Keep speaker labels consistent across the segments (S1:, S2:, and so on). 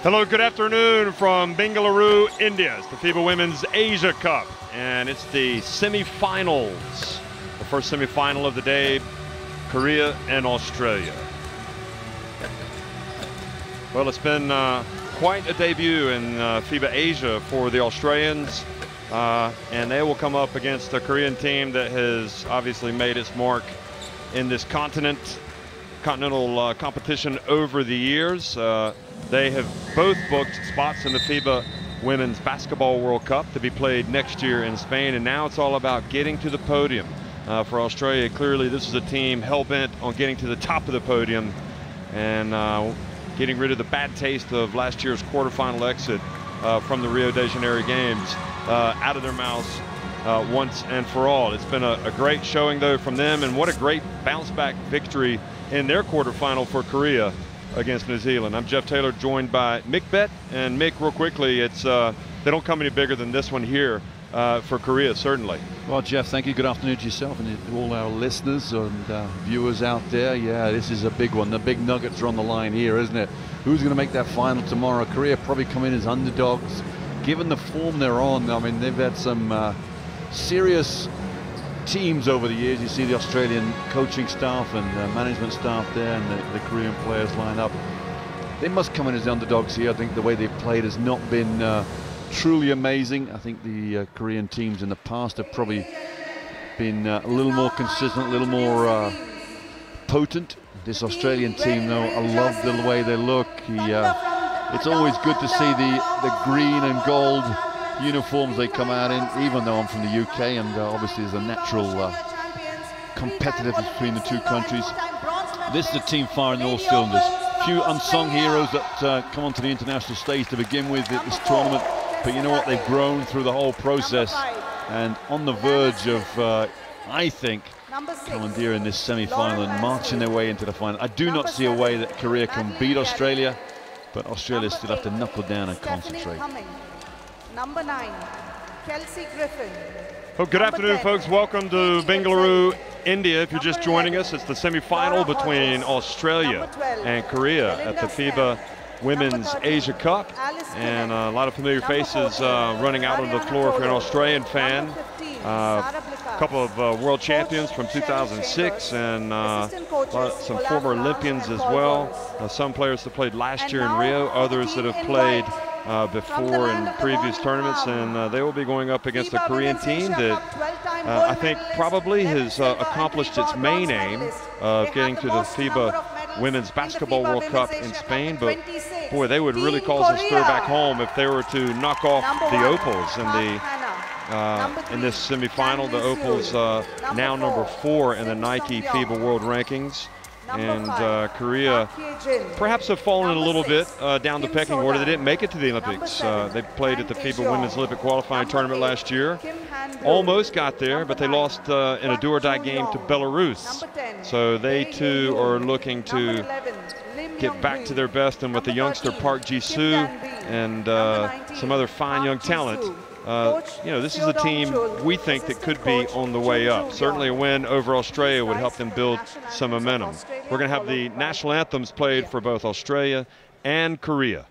S1: Hello, good afternoon from Bengaluru, India. It's the FIBA Women's Asia Cup, and it's the semifinals. The first semifinal of the day, Korea and Australia. Well, it's been quite a debut in FIBA Asia for the Australians, and they will come up against a Korean team that has obviously made its mark in this continental competition over the years. They have both booked spots in the FIBA Women's Basketball World Cup to be played next year in Spain, and now it's all about getting to the podium. For Australia, clearly this is a team hell-bent on getting to the top of the podium and getting rid of the bad taste of last year's quarterfinal exit from the Rio de Janeiro games out of their mouths once and for all. It's been a great showing, though, from them, and what a great bounce-back victory in their quarterfinal for Korea against New Zealand. I'm Jeff Taylor, joined by Mick Bett. And Mick, real quickly, it's they don't come any bigger than this one here for Korea, certainly.
S2: Well, Jeff, thank you. Good afternoon to yourself and to all our listeners and viewers out there. Yeah, this is a big one. The big nuggets are on the line here, isn't it? Who's going to make that final tomorrow? Korea probably come in as underdogs. Given the form they're on, I mean, they've had some serious teams over the years. You see the Australian coaching staff and management staff there, and the Korean players line up. They must come in as the underdogs here. I think the way they've played has not been truly amazing. I think the Korean teams in the past have probably been a little more consistent, a little more potent. This Australian team, though, I love the way they look. It's always good to see the green and gold uniforms they come out in, even though I'm from the UK, and obviously there's a natural competitiveness between the two countries. This is a team firing on all cylinders. Few unsung heroes that come onto the international stage to begin with at this tournament, but you know what, they've grown through the whole process and on the verge of, I think, commandeering this semi-final and marching their way into the final. I do not see a way that Korea can beat Australia, but Australia still have to knuckle down and concentrate.
S3: Number 9, Kelsey Griffin.
S1: Well, good afternoon, folks. Welcome to Bengaluru, India. If you're just joining us, it's the semifinal between Australia and Korea at the FIBA Women's Asia Cup. And a lot of familiar faces running out on the floor if you're an Australian fan. A couple of world champions from 2006 and some former Olympians as well. Some players that played last year in Rio, others that have played before in previous tournaments, and they will be going up against a Korean team that I think probably has accomplished its main aim of getting to the FIBA Women's Basketball World Cup in Spain. But boy, they would really cause a stir back home if they were to knock off the Opals in this semifinal. The Opals now number 4 in the Nike FIBA World Rankings. And Korea perhaps have fallen a little bit down the pecking order. They didn't make it to the Olympics. They played at the FIBA Women's Olympic qualifying tournament last year. Almost got there, but they lost in a do-or-die game to Belarus. So they too are looking to get back to their best, and with the youngster Park Ji-soo and some other fine young talent, you know, this is a team we think that could be on the way up. Certainly a win over Australia would help them build some momentum. We're going to have the national anthems played for both Australia and Korea.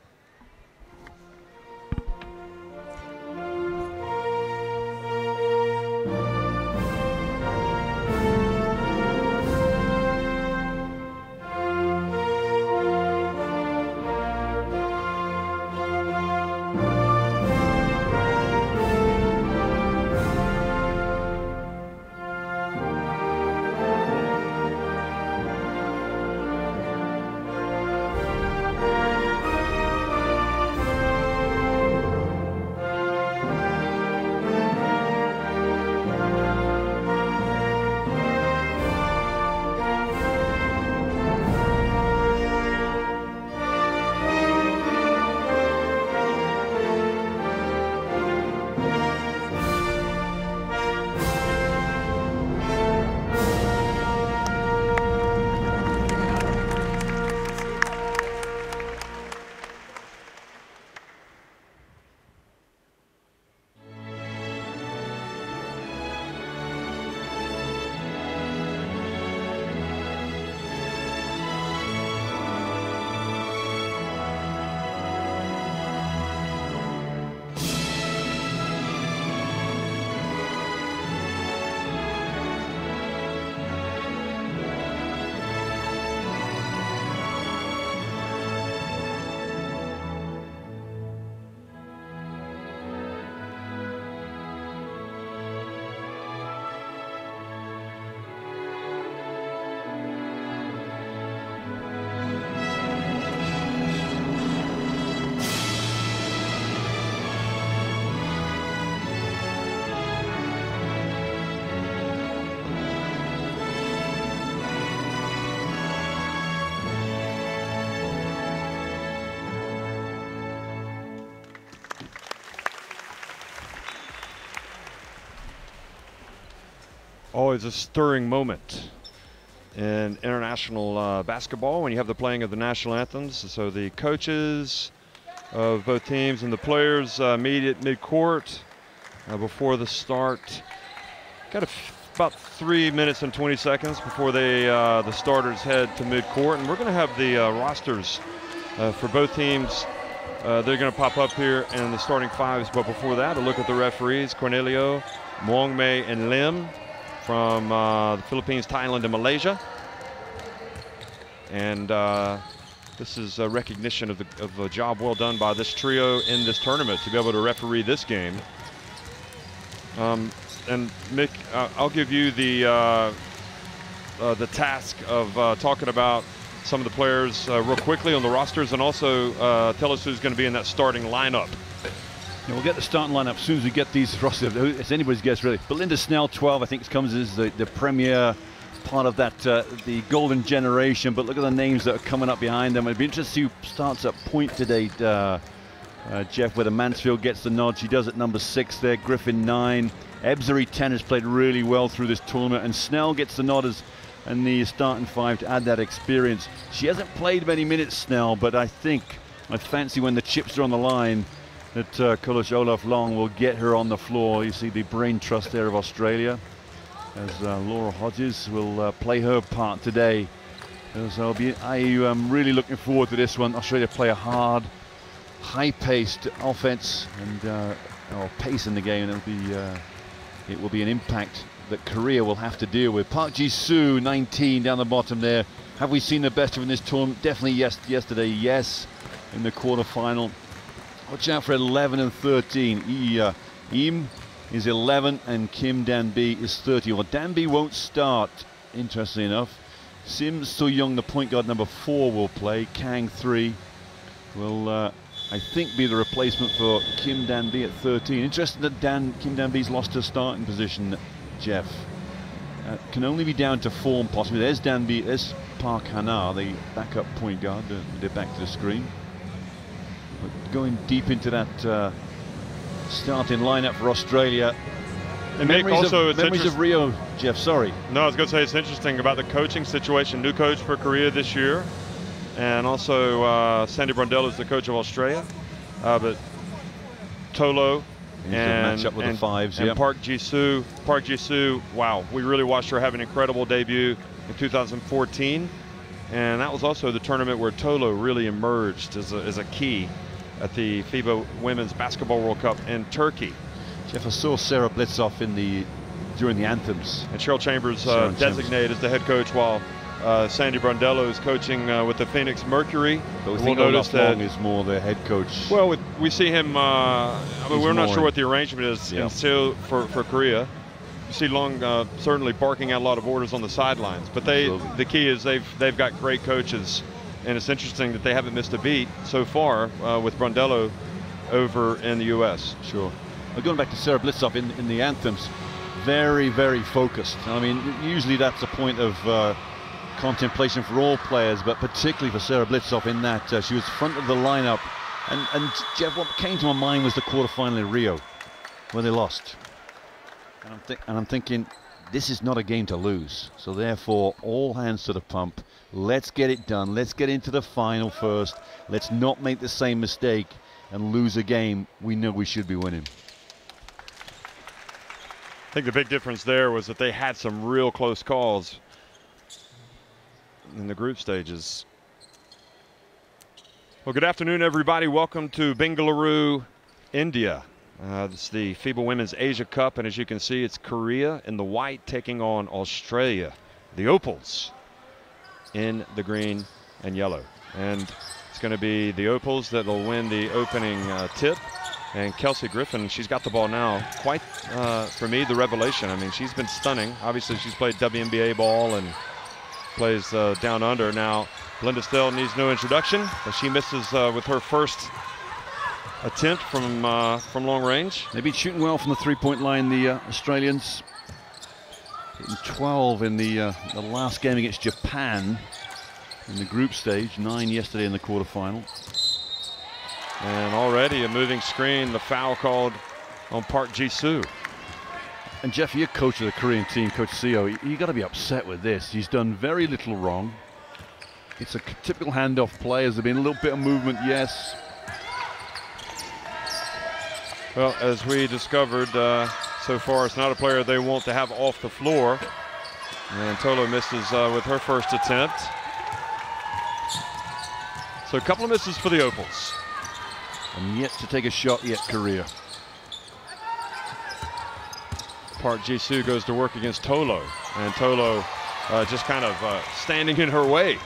S1: Always a stirring moment in international basketball when you have the playing of the national anthems. So the coaches of both teams and the players meet at midcourt before the start. Got about 3 minutes and 20 seconds before the starters head to midcourt, and we're going to have the rosters for both teams. They're going to pop up here in the starting fives, but before that, a look at the referees: Cornelio, Muangmei, and Lim from the Philippines, Thailand, and Malaysia. And this is a recognition of a job well done by this trio in this tournament to be able to referee this game. And Mick, I'll give you the task of talking about some of the players real quickly on the rosters, and also tell us who's going to be in that starting lineup.
S2: Yeah, we'll get the starting lineup as soon as we get these rosters. It's anybody's guess, really. Belinda Snell, 12, I think it comes as the premier part of that, the golden generation. But look at the names that are coming up behind them. It'd be interesting to see who starts at point today, Jeff, whether Mansfield gets the nod. She does at number 6 there. Griffin, 9. Ebzery, 10, has played really well through this tournament. And Snell gets the nod as in the starting 5 to add that experience. She hasn't played many minutes, Snell, but I fancy when the chips are on the line that Coach Olaf Long will get her on the floor. You see the brain trust there of Australia, as Laura Hodges will play her part today. So I am really looking forward to this one. Australia play a hard, high-paced offense and pace in the game, and it will be an impact that Korea will have to deal with. Park Ji-soo, 19, down the bottom there. Have we seen the best of in this tournament? Definitely yes. Yesterday, yes, in the quarterfinal. Watch out for 11 and 13. Im is 11 and Kim Dan-bi is 30. Well, Dan-bi won't start, interestingly enough. Sim So-young, the point guard, number 4, will play. Kang, 3, will, I think, be the replacement for Kim Dan-bi at 13. Interesting that Kim Dan-bi's lost her starting position, Jeff. Can only be down to form, possibly. There's Dan-bi, there's Park Hana, the backup point guard. They're back to the screen. But going deep into that starting lineup for Australia.
S1: And memories
S2: of Rio, Jeff, sorry.
S1: No, I was going to say it's interesting about the coaching situation. New coach for Korea this year. And also Sandy Brundello is the coach of Australia. But Tolo and Park Ji-soo. Park Ji-soo, wow, we really watched her have an incredible debut in 2014. And that was also the tournament where Tolo really emerged as a key at the FIBA Women's Basketball World Cup in Turkey.
S2: Jeff, I saw Sarah Blitzoff during the anthems.
S1: And Cheryl Chambers designated as the head coach, while Sandy Brundello is coaching with the Phoenix Mercury.
S2: But we think Olaf Long is more the head coach.
S1: Well, we see him, we're not sure what the arrangement is in Seoul for Korea. You see Long certainly barking out a lot of orders on the sidelines, but the key is they've got great coaches, and it's interesting that they haven't missed a beat so far with Brundello over in the U.S.
S2: Sure. Going back to Sarah Blitzoff in the anthems, very, very focused. I mean, usually that's a point of contemplation for all players, but particularly for Sarah Blitzoff in that she was front of the lineup. And Jeff, what came to my mind was the quarterfinal in Rio, where they lost. And I'm thinking, this is not a game to lose. So therefore, all hands to the pump. Let's get it done. Let's get into the final first. Let's not make the same mistake and lose a game we know we should be winning.
S1: I think the big difference there was that they had some real close calls in the group stages. Well, good afternoon, everybody. Welcome to Bengaluru, India. This is the FIBA Women's Asia Cup, and as you can see, it's Korea in the white taking on Australia, the Opals, in the green and yellow. And it's going to be the Opals that will win the opening tip. And Kelsey Griffin, she's got the ball now. Quite, for me, the revelation. I mean, she's been stunning. Obviously, she's played WNBA ball and plays down under. Now, Belinda Snell needs no introduction, but she misses with her first attempt from long range.
S2: They've been shooting well from the three-point line, the Australians. Hitting 12 in the last game against Japan in the group stage. 9 yesterday in the quarterfinal. And
S1: already a moving screen, the foul called on Park Ji-soo.
S2: And Jeff, you're coach of the Korean team, Coach Seo. You got to be upset with this. He's done very little wrong. It's a typical handoff play. Has there been a little bit of movement? Yes.
S1: Well, as we discovered so far, it's not a player they want to have off the floor. And Tolo misses with her first attempt. So a couple of misses for the Opals.
S2: And yet to take a shot yet, Korea.
S1: Park Ji-soo goes to work against Tolo, and Tolo just kind of standing in her way.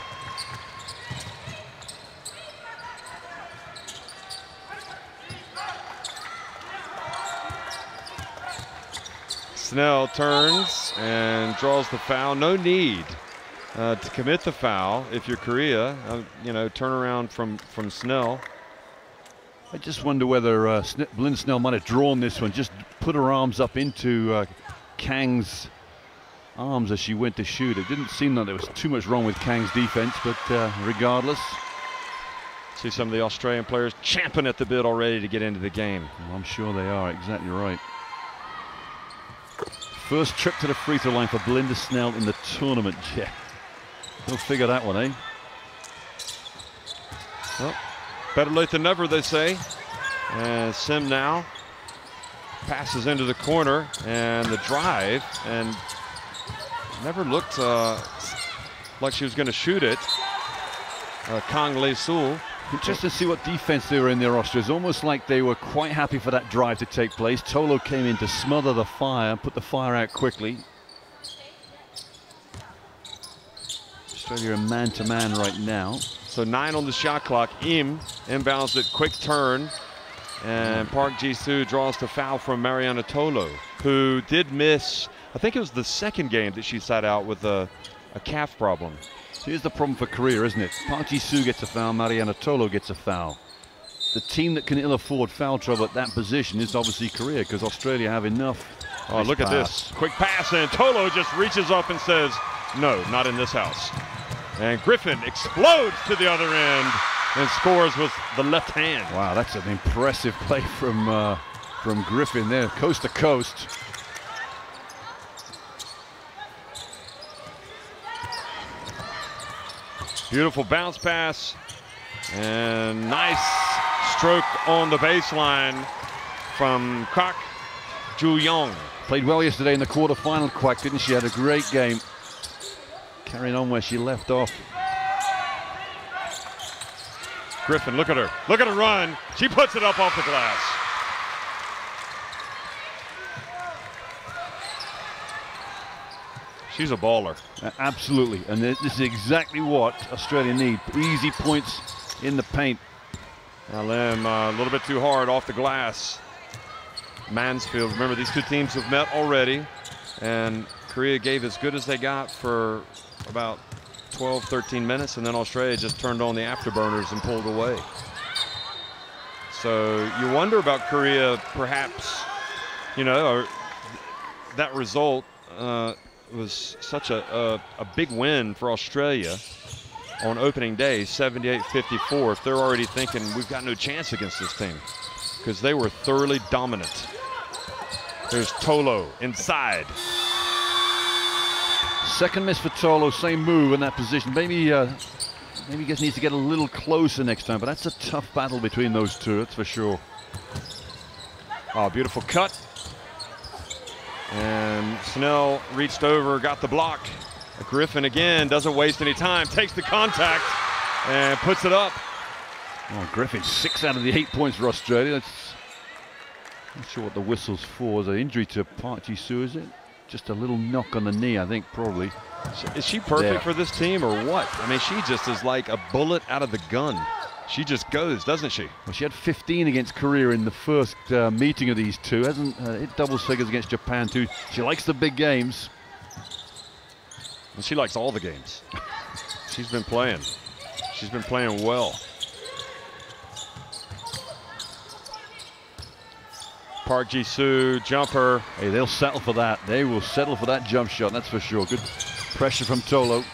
S1: Snell turns and draws the foul. No need to commit the foul if you're Korea. You know, turn around from Snell.
S2: I just wonder whether Belinda Snell might have drawn this one, just put her arms up into Kang's arms as she went to shoot. It didn't seem like there was too much wrong with Kang's defense, but regardless.
S1: See some of the Australian players champing at the bit already to get into the game.
S2: Well, I'm sure they are, exactly right. First trip to the free throw line for Belinda Snell in the tournament, yeah. We'll figure that one, eh?
S1: Well, better late than never, they say. And Sim now passes into the corner, and the drive, and never looked like she was going to shoot it. Kang Le-sul.
S2: Just to see what defense they were in there, Austria. It's almost like they were quite happy for that drive to take place. Tolo came in to smother the fire, put the fire out quickly. Australia are man-to-man right now.
S1: So 9 on the shot clock. Inbounds it, quick turn. And Park Ji-soo draws the foul from Mariana Tolo, who did miss, I think it was the second game that she sat out with a calf problem.
S2: Here's the problem for Korea, isn't it? Park Ji-soo gets a foul, Mariana Tolo gets a foul. The team that can ill afford foul trouble at that position is obviously Korea, because Australia have enough.
S1: Oh, look at this. Quick pass, and Tolo just reaches up and says, no, not in this house. And Griffin explodes to the other end and scores with the left hand.
S2: Wow, that's an impressive play from Griffin there, coast to coast.
S1: Beautiful bounce pass, and nice stroke on the baseline from Kwak Ju-young.
S2: Played well yesterday in the quarterfinal, Kwak, didn't she? Had a great game. Carrying on where she left off.
S1: Griffin, look at her. Look at her run. She puts it up off the glass. She's a baller.
S2: Absolutely, and this is exactly what Australia need. Easy points in the paint.
S1: Now Lim, a little bit too hard off the glass. Mansfield, remember these two teams have met already, and Korea gave as good as they got for about 12, 13 minutes, and then Australia just turned on the afterburners and pulled away. So you wonder about Korea, perhaps, you know, that result was such a big win for Australia on opening day, 78-54. If they're already thinking we've got no chance against this team, because they were thoroughly dominant. There's Tolo inside.
S2: Second miss for Tolo, same move in that position. Maybe he just needs to get a little closer next time, but that's a tough battle between those two, that's for sure.
S1: Oh, beautiful cut. And Snell reached over, got the block. Griffin again doesn't waste any time, takes the contact and puts it up.
S2: Oh, Griffin, 6 out of the 8 points for Australia. That's not sure what the whistle's for. Is an injury to Park Ji-soo, is it? Just a little knock on the knee, I think, probably.
S1: Is she perfect for this team or what? I mean, she just is like a bullet out of the gun. She just goes, doesn't she?
S2: Well, she had 15 against Korea in the first meeting of these two. Hasn't hit double figures against Japan too. She likes the big games.
S1: And she likes all the games. She's been playing. She's been playing well. Park Ji-soo, jumper.
S2: Hey, they'll settle for that. They will settle for that jump shot, that's for sure. Good pressure from Tolo.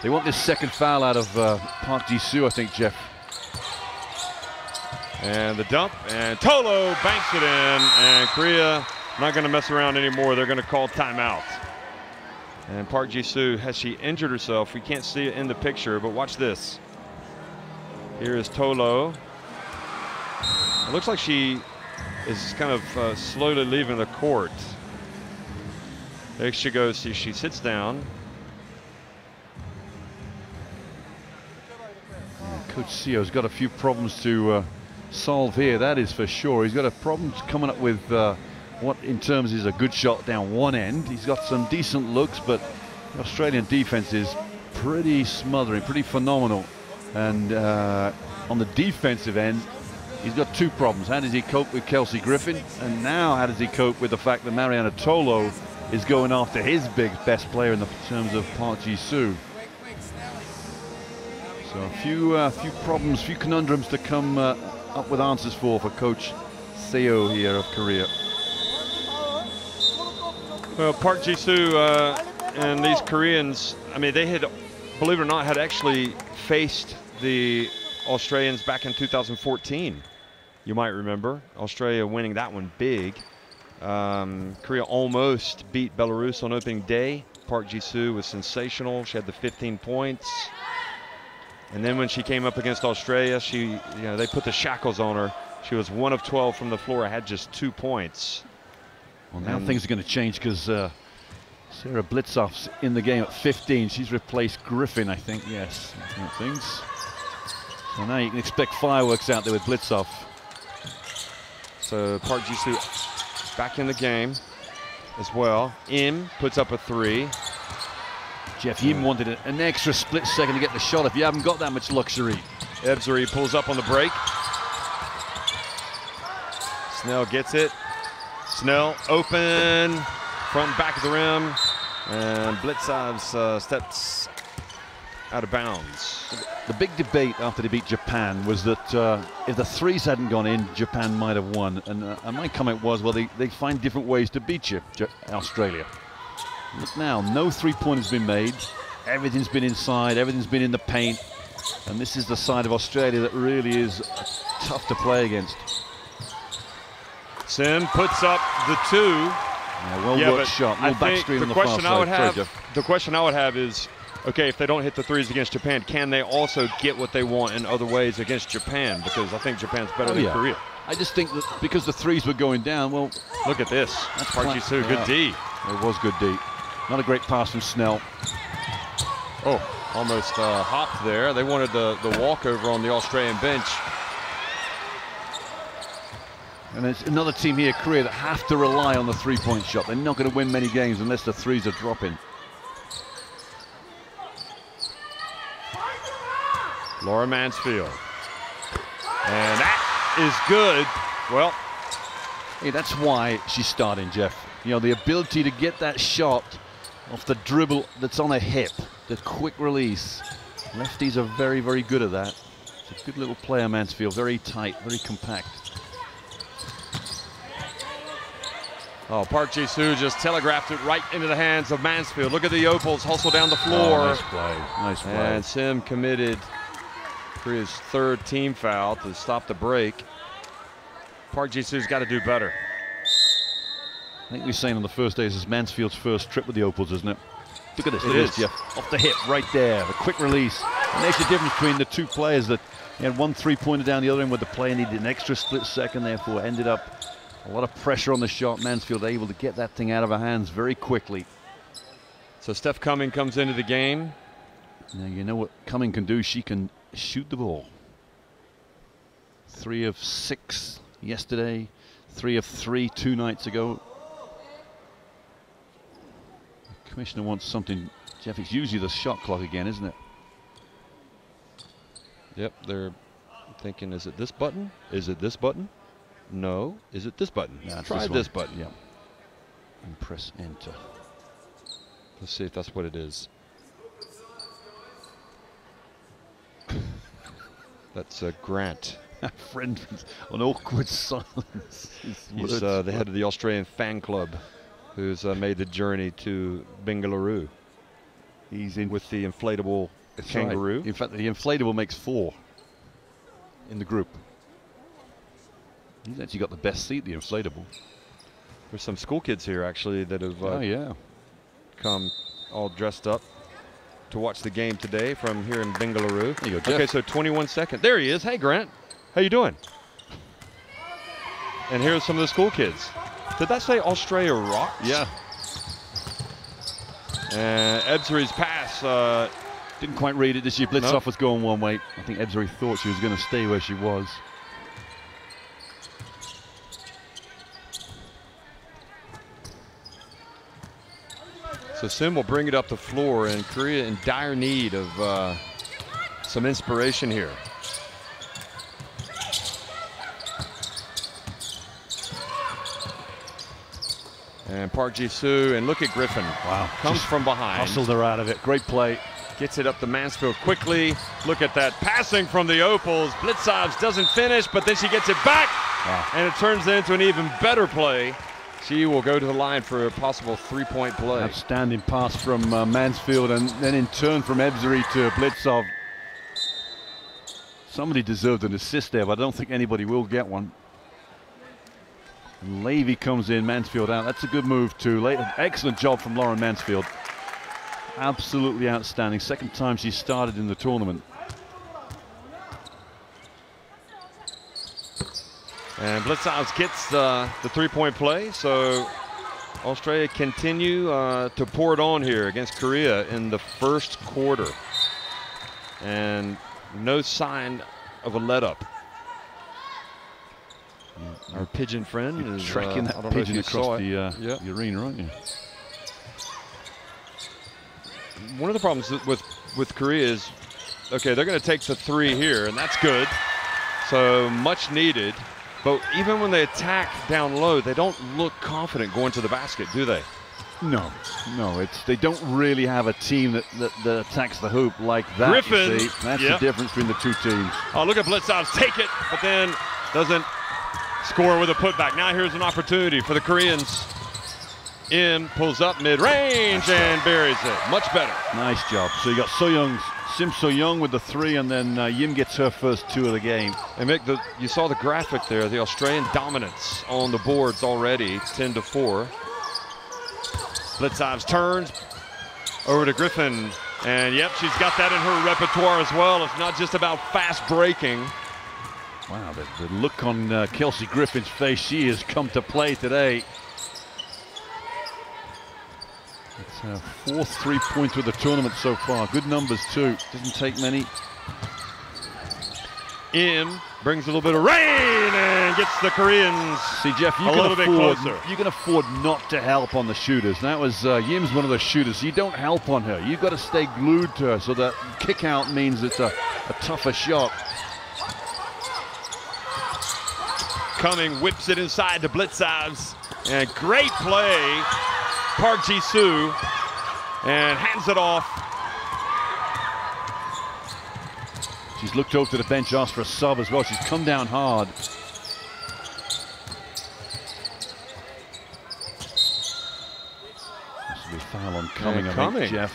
S2: They want this second foul out of Park Ji-soo, I think, Jeff.
S1: And the dump, and Tolo banks it in, and Korea not going to mess around anymore. They're going to call timeout. And Park Ji-soo, has she injured herself? We can't see it in the picture, but watch this. Here is Tolo. It looks like she is kind of slowly leaving the court. There she goes. See, she sits down.
S2: Coach Seo's got a few problems to solve here, that is for sure. He's got a problem coming up with what in terms is a good shot down one end. He's got some decent looks, but the Australian defense is pretty smothering, pretty phenomenal. And on the defensive end, he's got two problems. How does he cope with Kelsey Griffin? And now how does he cope with the fact that Mariana Tolo is going after his best player in the terms of Park Ji-soo? So a few problems, few conundrums to come up with answers for Coach Seo here of Korea.
S1: Well, Park Ji-soo and these Koreans, I mean, they had, believe it or not, had actually faced the Australians back in 2014. You might remember Australia winning that one big. Korea almost beat Belarus on opening day. Park Ji-soo was sensational. She had the 15 points. And then when she came up against Australia, they put the shackles on her. She was 1 of 12 from the floor, had just 2 points.
S2: Well, now things are going to change because Sarah Blitzhoff's in the game at 15. She's replaced Griffin, I think. Yes, things. So now you can expect fireworks out there with Blitzhoff.
S1: So Park Ji-soo back in the game as well. Im puts up a 3.
S2: Jeff Yim wanted an extra split second to get the shot if you haven't got that much luxury.
S1: Ebsary pulls up on the break. Snell gets it. Snell open, front and back of the rim, and Blitzhov's steps out of bounds.
S2: The big debate after they beat Japan was that if the threes hadn't gone in, Japan might have won. And my comment was, well, they find different ways to beat you, Australia. Look now, no three-point has been made. Everything's been inside, everything's been in the paint. And this is the side of Australia that really is tough to play against.
S1: Sim puts up the 2.
S2: Yeah, worked shot. No backstream on the far side.
S1: The question I would have is, okay, if they don't hit the threes against Japan, can they also get what they want in other ways against Japan? Because I think Japan's better than Korea.
S2: I just think that because the threes were going down, well,
S1: look at this. That's Park Ji-soo, good D.
S2: It was good D. Not a great pass from Snell.
S1: Oh, almost hopped there. They wanted the walkover on the Australian bench.
S2: And there's another team here, Korea, that have to rely on the three-point shot. They're not going to win many games unless the threes are dropping.
S1: Laura Mansfield. And that is good. Well,
S2: hey, that's why she's starting, Jeff. You know, the ability to get that shot off the dribble that's on a hip, the quick release. Lefties are very, very good at that. It's a good little player, Mansfield. Very tight, very compact.
S1: Oh, Park Ji-soo just telegraphed it right into the hands of Mansfield. Look at the Opals hustle down the floor.
S2: Oh, nice play. Nice play.
S1: And Sim committed Korea's 3rd team foul to stop the break. Park Ji-soo's got to do better.
S2: I think we're saying on the first day this is Mansfield's first trip with the Opals, isn't it? Look at this.
S1: It is,
S2: Jeff. Off the hip, right there. The quick release. And there's the difference between the two players. That he had one three-pointer down the other end, where the player needed an extra split second, therefore ended up a lot of pressure on the shot. Mansfield able to get that thing out of her hands very quickly.
S1: So Steph Cumming comes into the game.
S2: Now you know what Cumming can do. She can shoot the ball. 3 of 6 yesterday. 3 of 3 2 nights ago. The commissioner wants something. Jeff, it's usually the shot clock again, isn't it?
S1: Yep, they're thinking, is it this button? Is it this button? No. Is it this button?
S2: Yeah,
S1: try this button.
S2: Yeah. And press enter.
S1: Let's see if that's what it is. That's Grant.
S2: Friend, an awkward silence.
S1: He's the head of the Australian fan club, who's made the journey to Bengaluru. He's in with the inflatable kangaroo.
S2: Right. In fact, the inflatable makes 4 in the group. He's actually got the best seat, the inflatable.
S1: There's some school kids here actually that have come all dressed up to watch the game today from here in Bengaluru.
S2: There you go, Jeff.
S1: Okay, so 21 seconds. There he is. Hey, Grant. How you doing? And here's some of the school kids. Did that say Australia rocks?
S2: Yeah.
S1: And Ebseri's pass.
S2: Didn't quite read it this year. Blitzoff was going one way. I think Ebseri thought she was going to stay where she was.
S1: So Sim will bring it up the floor, and Korea in dire need of some inspiration here. And Park Ji-soo, and look at Griffin.
S2: Wow.
S1: Comes from behind.
S2: Hustled her out of it. Great play.
S1: Gets it up to Mansfield quickly. Look at that passing from the Opals. Blitzovs doesn't finish, but then she gets it back.
S2: Wow.
S1: And it turns into an even better play. She will go to the line for a possible three-point play.
S2: Outstanding pass from Mansfield, and then in turn from Ebseri to Blitzov. Somebody deserved an assist there, but I don't think anybody will get one. And Levy comes in, Mansfield out. That's a good move too. Excellent job from Lauren Mansfield. Absolutely outstanding. Second time she started in the tournament.
S1: And Blitzovs gets the three-point play, so Australia continue to pour it on here against Korea in the first quarter. And no sign of a let-up. Our pigeon friend is
S2: tracking that pigeon across the arena, aren't you?
S1: One of the problems with Korea is, okay, they're going to take the three here, and that's good. So much needed. But even when they attack down low, they don't look confident going to the basket, do they?
S2: No. They don't really have a team that attacks the hoop like that.
S1: Griffin,
S2: you see. That's the difference between the two teams.
S1: Oh, look at Blitzovs take it, but then doesn't score with a putback. Now here's an opportunity for the Koreans. In pulls up mid-range and buries it. Much better.
S2: Nice job. So you got Sim So-young with the three, and then Yim gets her first two of the game.
S1: And Mick, you saw the graphic there, the Australian dominance on the boards already, 10-4. Blitzovs turns over to Griffin, and yep, she's got that in her repertoire as well. It's not just about fast breaking.
S2: Wow, the look on Kelsey Griffin's face, she has come to play today. It's her fourth three-pointer of the tournament so far. Good numbers too. Doesn't take many.
S1: Im brings a little bit of rain and gets the Koreans.
S2: See, Jeff, you can afford not to help on the shooters. That was Yim's one of the shooters. You don't help on her. You've got to stay glued to her. So that kick out means it's a tougher shot.
S1: Cumming whips it inside to Blitzovs, and great play. Park Ji-soo, and hands it off.
S2: She's looked over to the bench, asked for a sub as well. She's come down hard. This will be a foul on Cumming, I think, Jeff.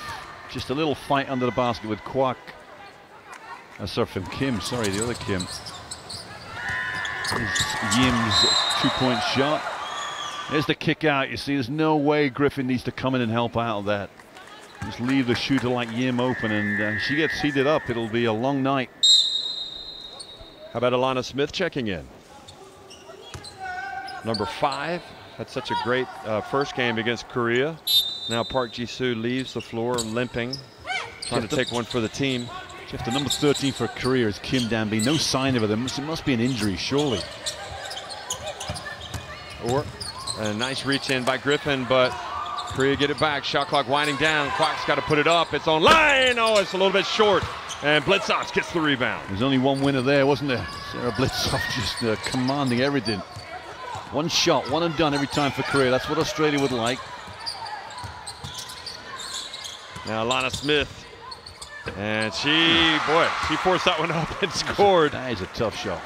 S2: Just a little fight under the basket with Kwak. Sorry, from Kim. Sorry, the other Kim. Here's Yim's two-point shot. There's the kick out. You see, there's no way Griffin needs to come in and help out of that. Just leave the shooter like Yim open, and she gets heated up. It'll be a long night.
S1: How about Alana Smith checking in? Number 5 had such a great first game against Korea. Now Park Ji-soo leaves the floor limping, trying to take one for the team.
S2: Jeff, the number 13 for Korea is Kim Danby. No sign of it. It must be an injury, surely.
S1: Or a nice reach in by Griffin, but Korea get it back. Shot clock winding down. Kwak's got to put it up. It's on line. Oh, it's a little bit short. And Blitzovs gets the rebound.
S2: There's only one winner there, wasn't there? Sarah Blitzov just commanding everything. One shot, one and done every time for Korea. That's what Australia would like.
S1: Now Alana Smith. And she forced that one up and scored.
S2: That is a tough shot.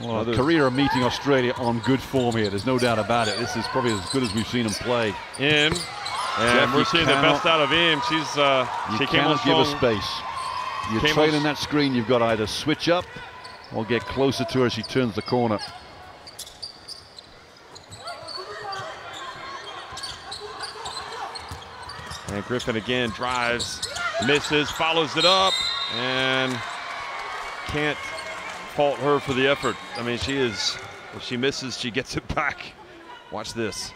S2: Well, Korea are meeting Australia on good form here. There's no doubt about it. This is probably as good as we've seen them play.
S1: Im, and Jeff, we're seeing the best out of Im. She came on strong.
S2: Give her space. You're trailing that screen. You've got to either switch up We'll get closer to her as she turns the corner.
S1: And Griffin again drives, misses, follows it up, and can't fault her for the effort. I mean, she is, if she misses, she gets it back. Watch this.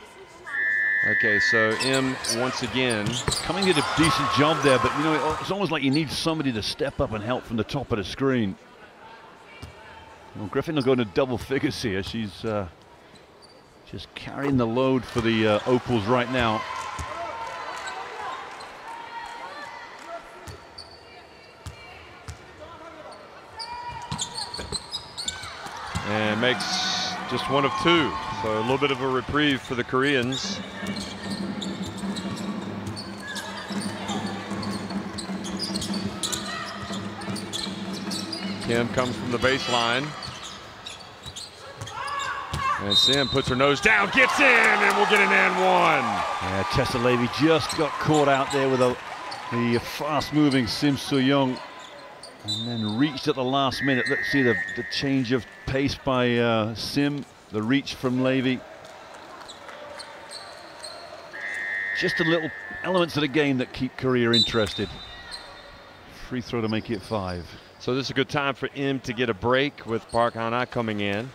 S1: Okay, so M once again.
S2: Cumming did a decent job there, but you know, it's almost like you need somebody to step up and help from the top of the screen. Well, Griffin will go into double figures here. She's just carrying the load for the Opals right now.
S1: And makes just one of two. So a little bit of a reprieve for the Koreans. Kim comes from the baseline. And Sim puts her nose down, gets in, and we'll get an and one.
S2: Yeah, Tessa Levy just got caught out there with the fast-moving Sim Soo-young. And then reached at the last minute. Let's see the change of pace by Sim, the reach from Levy. Just a little elements of the game that keep Korea interested. Free throw to make it 5.
S1: So this is a good time for M to get a break with Park Hana coming in.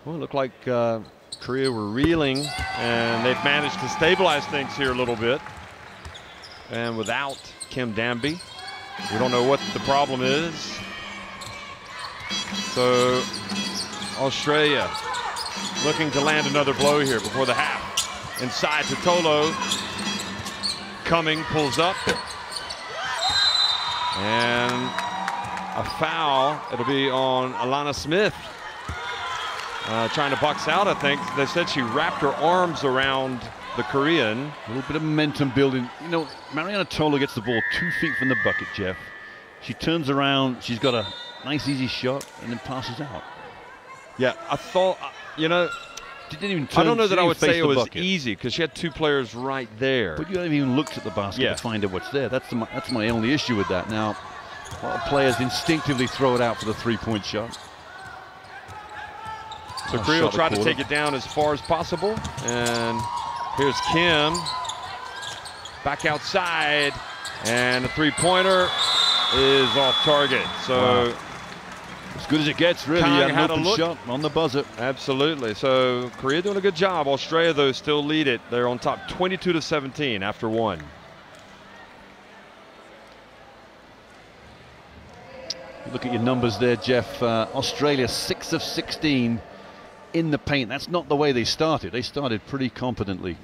S1: Well, it looked like Korea were reeling, and they've managed to stabilize things here a little bit. And without Kim Danby, we don't know what the problem is. So Australia looking to land another blow here before the half. Inside to Tolo. Cumming pulls up. And a foul. It'll be on Alana Smith. Trying to box out, I think. They said she wrapped her arms around the Korean.
S2: A little bit of momentum building. You know, Mariana Tolo gets the ball 2 feet from the bucket, Jeff. She turns around, she's got a nice easy shot, and then passes out.
S1: Yeah, I thought, you know,
S2: she didn't even turn,
S1: I don't know that I would say it was
S2: bucket.
S1: Easy, because she had 2 players right there.
S2: But you haven't even looked at the basket to find out what's there. That's my only issue with that. Now, a lot of players instinctively throw it out for the 3-point shot.
S1: So Korea will try to take it down as far as possible. And here's Kim. Back outside. And the 3-pointer is off target. So
S2: as good as it gets, really. An open shot on the buzzer.
S1: Absolutely. So Korea doing a good job. Australia, though, still lead it. They're on top 22-17 after 1.
S2: Look at your numbers there, Jeff. Australia 6 of 16 in the paint. That's not the way they started. They started pretty competently.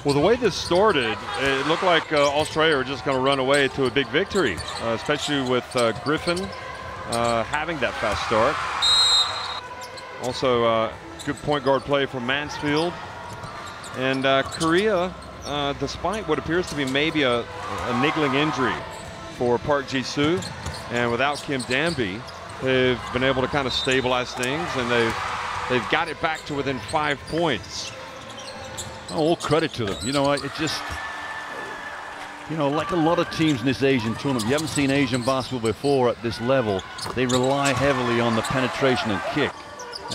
S1: Well, the way this started, it looked like Australia were just going to run away to a big victory, especially with Griffin having that fast start. Also, good point guard play from Mansfield. And Korea, despite what appears to be maybe a niggling injury for Park Ji-soo, and without Kim Danby, they've been able to kind of stabilize things, and they've got it back to within 5 points.
S2: All credit to them. You know, it just, you know, like a lot of teams in this Asian tournament, you haven't seen Asian basketball before at this level. They rely heavily on the penetration and kick.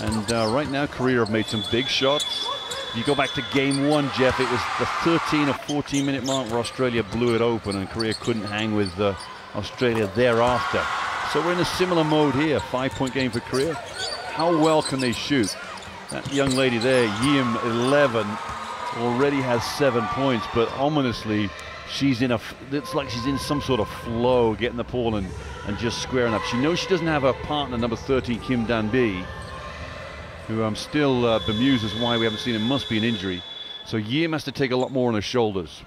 S2: And right now, Korea have made some big shots. If you go back to game 1, Jeff, it was the 13 or 14-minute mark where Australia blew it open and Korea couldn't hang with Australia thereafter. So we're in a similar mode here. 5-point game for Korea. How well can they shoot? That young lady there, Yim, 11. Already has 7 points, but ominously she's in it's like she's in some sort of flow, getting the ball and just squaring up. She knows she doesn't have her partner, number 13, Kim Danby, who I'm still bemused as why we haven't seen him. Must be an injury. So Yim has to take a lot more on her shoulders.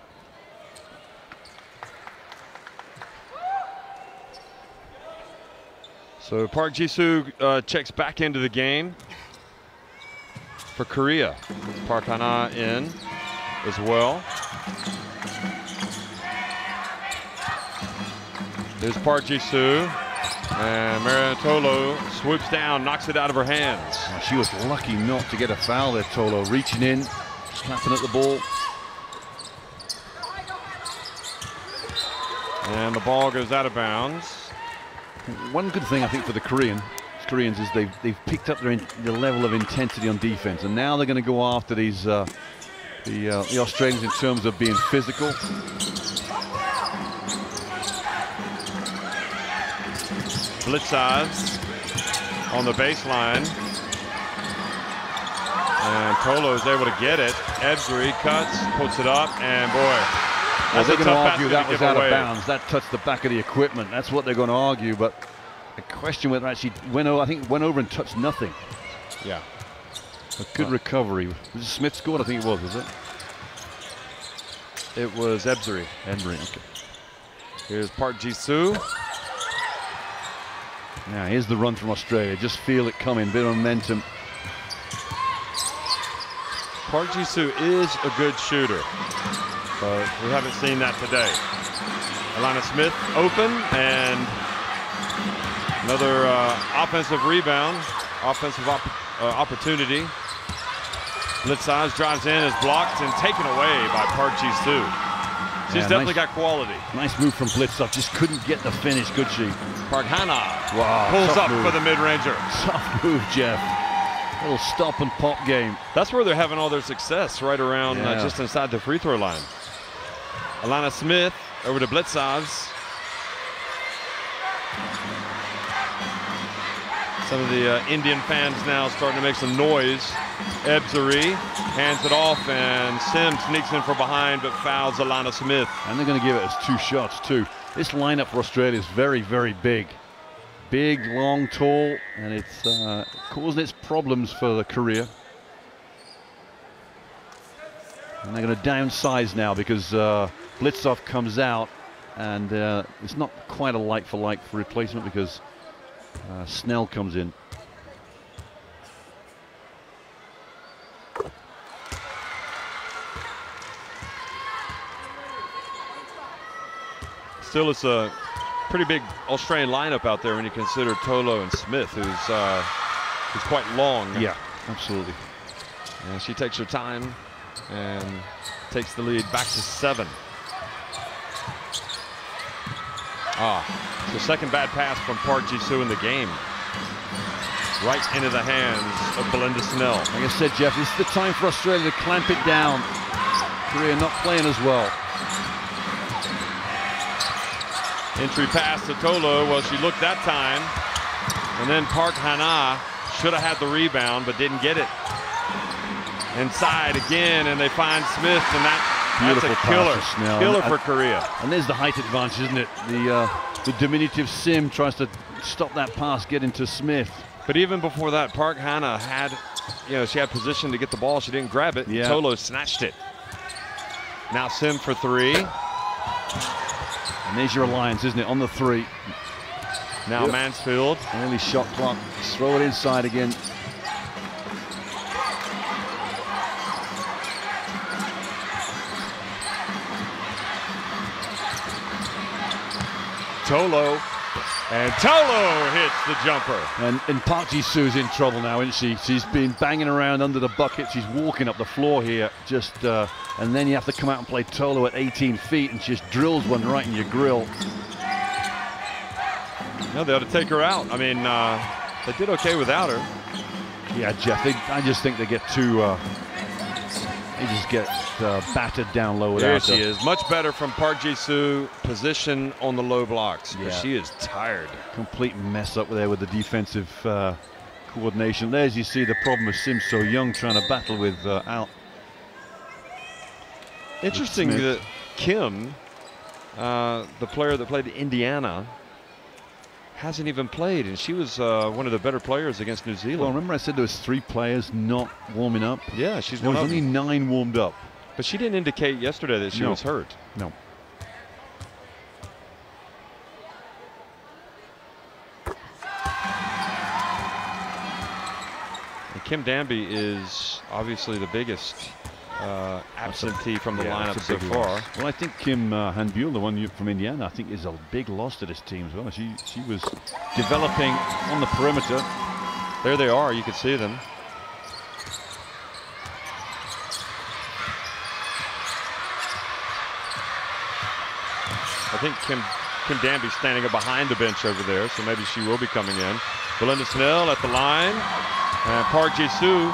S1: So Park Ji-soo checks back into the game for Korea. Park Hana in as well. There's Park Ji-soo, and Mariana Tolo swoops down, knocks it out of her hands.
S2: Oh, she was lucky not to get a foul there, Tolo, reaching in, slapping at the ball.
S1: And the ball goes out of bounds.
S2: One good thing I think for the Koreans is they've picked up the level of intensity on defense, and now they're going to go after these the Australians in terms of being physical.
S1: Blitzaz on the baseline, and Tolo is able to get it. Ebsri cuts, puts it up, and boy.
S2: Well, they're going to argue that was out of bounds. That touched the back of the equipment. That's what they're going to argue. But the question whether actually went over, I think went over and touched nothing.
S1: Yeah.
S2: A good recovery. Was it Smith scored? I think it was it?
S1: It was Ebsri.
S2: Okay.
S1: Here's Park Ji-soo.
S2: Now here's the run from Australia. Just feel it coming. Bit of momentum.
S1: Park Ji-soo is a good shooter, but we haven't seen that today. Alana Smith open, and another offensive rebound, offensive opportunity. Blitzaz drives in, is blocked and taken away by Park Ji-soo. She's definitely got quality.
S2: Nice move from Blitzaz, just couldn't get the finish, could she?
S1: Park Hana
S2: pulls
S1: up for the mid-ranger.
S2: Soft move, Jeff. Little stop and pop game.
S1: That's where they're having all their success, right around just inside the free throw line. Alana Smith over to Blitzaz. Some of the Indian fans now starting to make some noise. Ebsri hands it off, and Sim sneaks in from behind but fouls Alana Smith.
S2: And they're going to give it as 2 shots too. This lineup for Australia is very, very big. Big, long, tall, and it's causing its problems for the Korea. And they're going to downsize now because Blitzov comes out, and it's not quite a like-for-like replacement because Snell comes in.
S1: Still, it's a pretty big Australian lineup out there when you consider Tolo and Smith, who's quite long.
S2: Yeah, absolutely.
S1: And she takes her time and takes the lead back to 7. The second bad pass from Park Ji-soo in the game. Right into the hands of Belinda Snell.
S2: Like I said, Jeff, this is the time for Australia to clamp it down. Korea not playing as well.
S1: Entry pass to Tolo. Well, she looked that time. And then Park Hana should have had the rebound, but didn't get it. Inside again, and they find Smith, and that's a killer. Killer for Korea.
S2: And there's the height advantage, isn't it? The diminutive Sim tries to stop that pass, get into Smith.
S1: But even before that, Park Hana had, she had position to get the ball. She didn't grab it. Yeah. Tolo snatched it. Now Sim for 3.
S2: And there's your alliance, isn't it, on the 3.
S1: Now Mansfield.
S2: Early shot clock. Throw it inside again.
S1: Tolo. And Tolo hits the jumper.
S2: And Park Ji-soo's in trouble now, isn't she? She's been banging around under the bucket. She's walking up the floor here. And then you have to come out and play Tolo at 18 feet, and she just drills one right in your grill.
S1: No, they ought to take her out. I mean, they did okay without her.
S2: Yeah, Jeff, I just think they get too, they just get battered down low without her.
S1: There she is. Much better from Park Ji-soo. Position on the low blocks. Yeah. She is tired.
S2: Complete mess up there with the defensive coordination. There, as you see, the problem with Sim So Young trying to battle with Al.
S1: Interesting that Kim, the player that played Indiana, hasn't even played, and she was one of the better players against New Zealand.
S2: Well, remember I said there was 3 players not warming up?
S1: Yeah, she's
S2: one of them. Only 9 warmed up.
S1: But she didn't indicate yesterday that she was hurt.
S2: No.
S1: Kim Danby is obviously the biggest absentee from the lineup so far.
S2: Well, I think Kim Hanbuel, the one from Indiana, I think is a big loss to this team as well. She was developing on the perimeter.
S1: There they are. You can see them. I think Kim Danby's standing up behind the bench over there, so maybe she will be coming in. Belinda Snell at the line. And Park Ji-soo.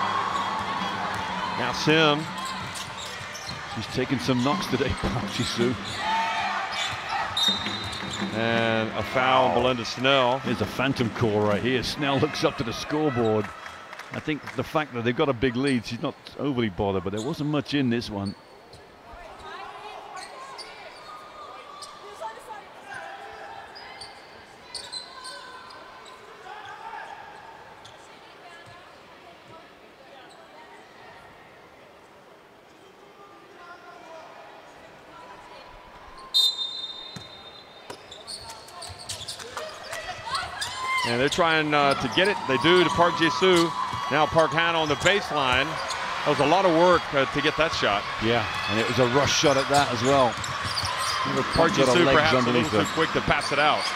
S1: Now Sim.
S2: She's taken some knocks today, Park Ji-soo.
S1: And a foul on Belinda Snell.
S2: Here's a phantom call right here. Snell looks up to the scoreboard. I think the fact that they've got a big lead, she's not overly bothered, but there wasn't much in this one.
S1: And they're trying to get it. They do to Park Ji-soo. Now Park Han on the baseline. That was a lot of work to get that shot.
S2: Yeah, and it was a rush shot at that as well.
S1: Park Ji-soo perhaps a little too quick to pass it out.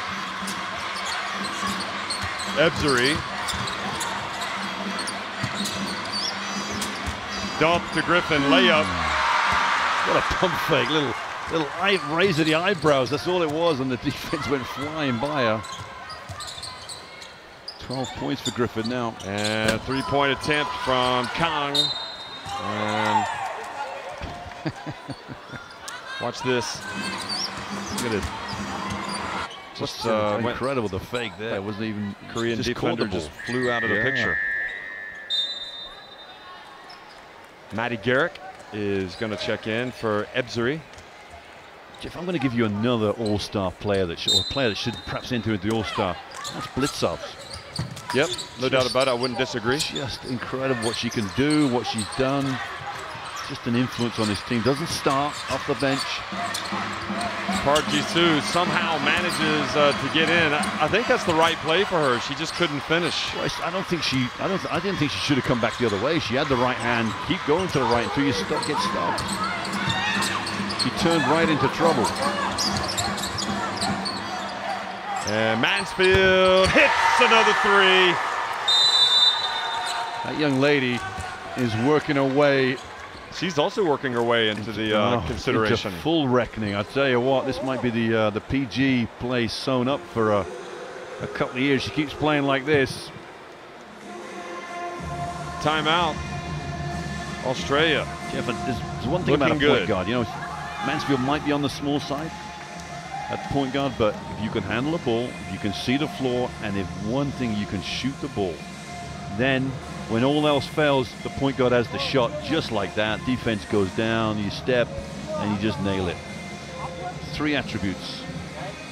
S1: Ebzery. Dump to Griffin, layup.
S2: What a pump fake, little raise of the eyebrows. That's all it was, and the defense went flying by her. 12 points for Griffin now.
S1: And three-point attempt from Kang. And watch this. Look at it. Just
S2: incredible, the fake there. It wasn't even
S1: Korean defender just flew out of the picture. Maddie Garrick is going to check in for Ebzery.
S2: Jeff, I'm going to give you another all-star player or player that should perhaps enter the all-star. That's Blitzovs.
S1: Yep, no doubt about it. I wouldn't disagree.
S2: Just incredible what she can do, what she's done. Just an influence on this team. Doesn't start off the bench.
S1: Park Ji-soo somehow manages to get in. I think that's the right play for her. She just couldn't finish.
S2: Well, I didn't think she should have come back the other way. She had the right hand. Keep going to the right until you get stopped. She turned right into trouble.
S1: And Mansfield hits another three.
S2: That young lady is working her way.
S1: She's also working her way into the consideration.
S2: Into full reckoning. I tell you what, this might be the PG play sewn up for a couple of years. She keeps playing like this.
S1: Timeout. Australia.
S2: Jeff, there's one thing about a point guard. You know, Mansfield might be on the small side at point guard, but if you can handle the ball, if you can see the floor, and if one thing you can shoot the ball, then when all else fails, the point guard has the shot just like that. Defense goes down, you step, and you just nail it. 3 attributes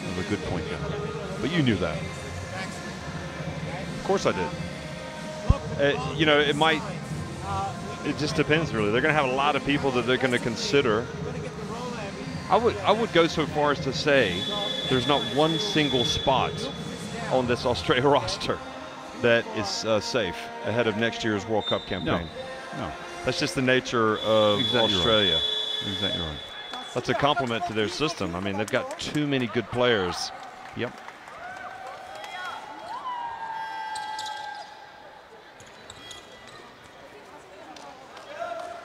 S2: of a good point guard. But you knew that.
S1: Of course I did. You know, it just depends really. They're going to have a lot of people that they're going to consider. I would go so far as to say there's not one single spot on this Australia roster that is safe ahead of next year's World Cup campaign.
S2: No.
S1: That's just the nature of Australia.
S2: Right. Exactly right.
S1: That's a compliment to their system. I mean, they've got too many good players.
S2: Yep.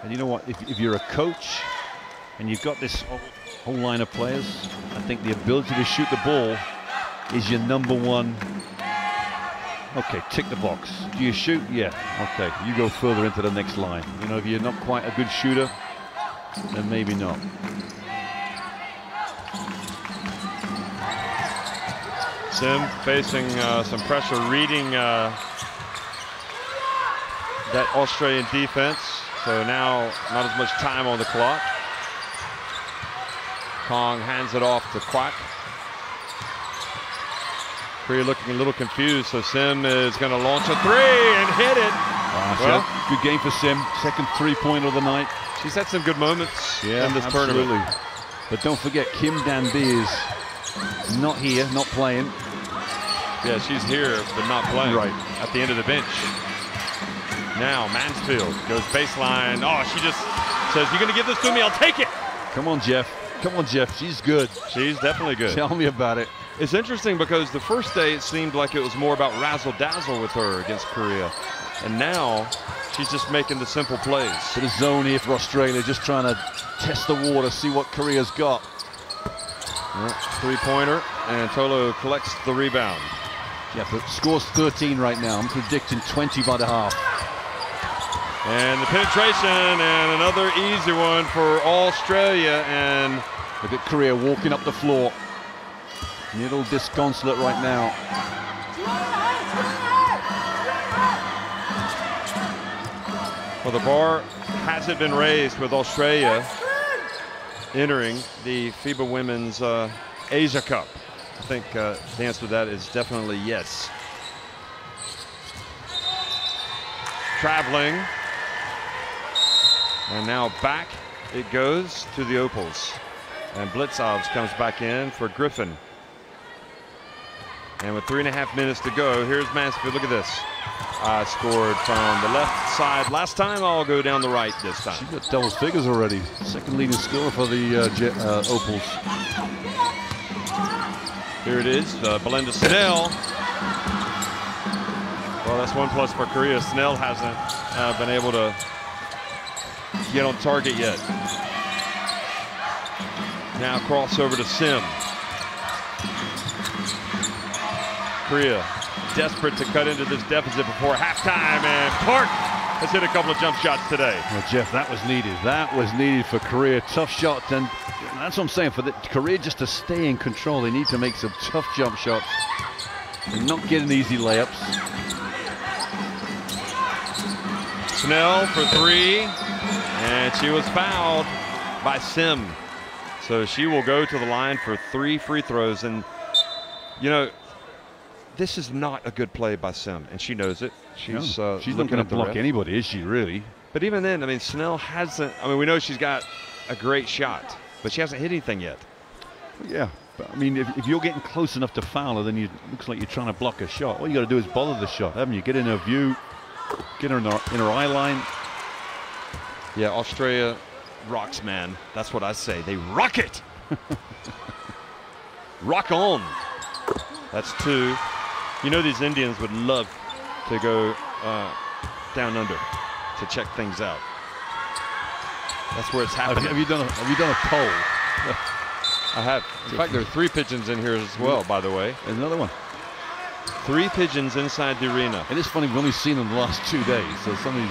S2: And you know what? If you're a coach and you've got this whole line of players, I think the ability to shoot the ball is your #1. Okay, tick the box. Do you shoot? Yeah. Okay, you go further into the next line. You know, if you're not quite a good shooter, then maybe not.
S1: Sim facing some pressure, reading that Australian defense. So now not as much time on the clock. Kong hands it off to Kwak. Korea looking a little confused, so Sim is going to launch a 3 and hit it.
S2: Wow, well, good game for Sim. Second 3-pointer of the night.
S1: She's had some good moments in this tournament.
S2: But don't forget, Kim Danby is not here, not playing.
S1: Yeah, she's here, but not playing.
S2: Right.
S1: At the end of the bench. Now Mansfield goes baseline. Oh, she just says, "You're going to give this to me? I'll take it."
S2: Come on, Jeff. Come on, Jeff. She's good.
S1: She's definitely good.
S2: Tell me about it.
S1: It's interesting because the first day it seemed like it was more about razzle-dazzle with her against Korea. And now she's just making the simple plays.
S2: To the zone here for Australia, just trying to test the water, see what Korea's got.
S1: Three-pointer, and Tolo collects the rebound.
S2: Yeah, the score's 13 right now. I'm predicting 20 by the half.
S1: And the penetration, and another easy one for Australia. And
S2: look at Korea walking up the floor. A little disconsolate right now.
S1: Well, the bar hasn't been raised with Australia entering the FIBA Women's Asia Cup. I think the answer to that is definitely yes. Traveling. And now back it goes to the Opals. And Blitzovs comes back in for Griffin. And with 3.5 minutes to go, here's Mansfield. Look at this. I scored from the left side last time. I'll go down the right this time.
S2: She got double figures already. Second leading scorer for the Opals.
S1: Here it is, Belinda Snell. Well, that's 1+ for Korea. Snell hasn't been able to get on target yet. Now crossover to Sim. Korea desperate to cut into this deficit before halftime, and Park has hit a couple of jump shots today.
S2: Well, Jeff, that was needed. That was needed for Korea. Tough shot, and that's what I'm saying. For the Korea just to stay in control, they need to make some tough jump shots and not getting easy layups.
S1: Snell for three, and she was fouled by Sim. So she will go to the line for 3 free throws. And, you know, this is not a good play by Sim, and she knows it. She's
S2: not
S1: looking
S2: going
S1: at
S2: to block anybody, is she, really?
S1: But even then, I mean, Snell hasn't, I mean, we know she's got a great shot, but she hasn't hit anything yet.
S2: Yeah, but I mean, if you're getting close enough to foul her, then it looks like you're trying to block a shot. All you got to do is bother the shot, haven't you? Get in her view, get her in her eye line.
S1: Yeah, Australia rocks, man. That's what I say. They rock it. Rock on. That's 2. You know, these Indians would love to go down under to check things out. That's where it's happening.
S2: Have you done a poll?
S1: I have. In fact, there are 3 pigeons in here as well, by the way.
S2: There's another one.
S1: 3 pigeons inside the arena.
S2: It is funny, we've only seen them the last 2 days, so something's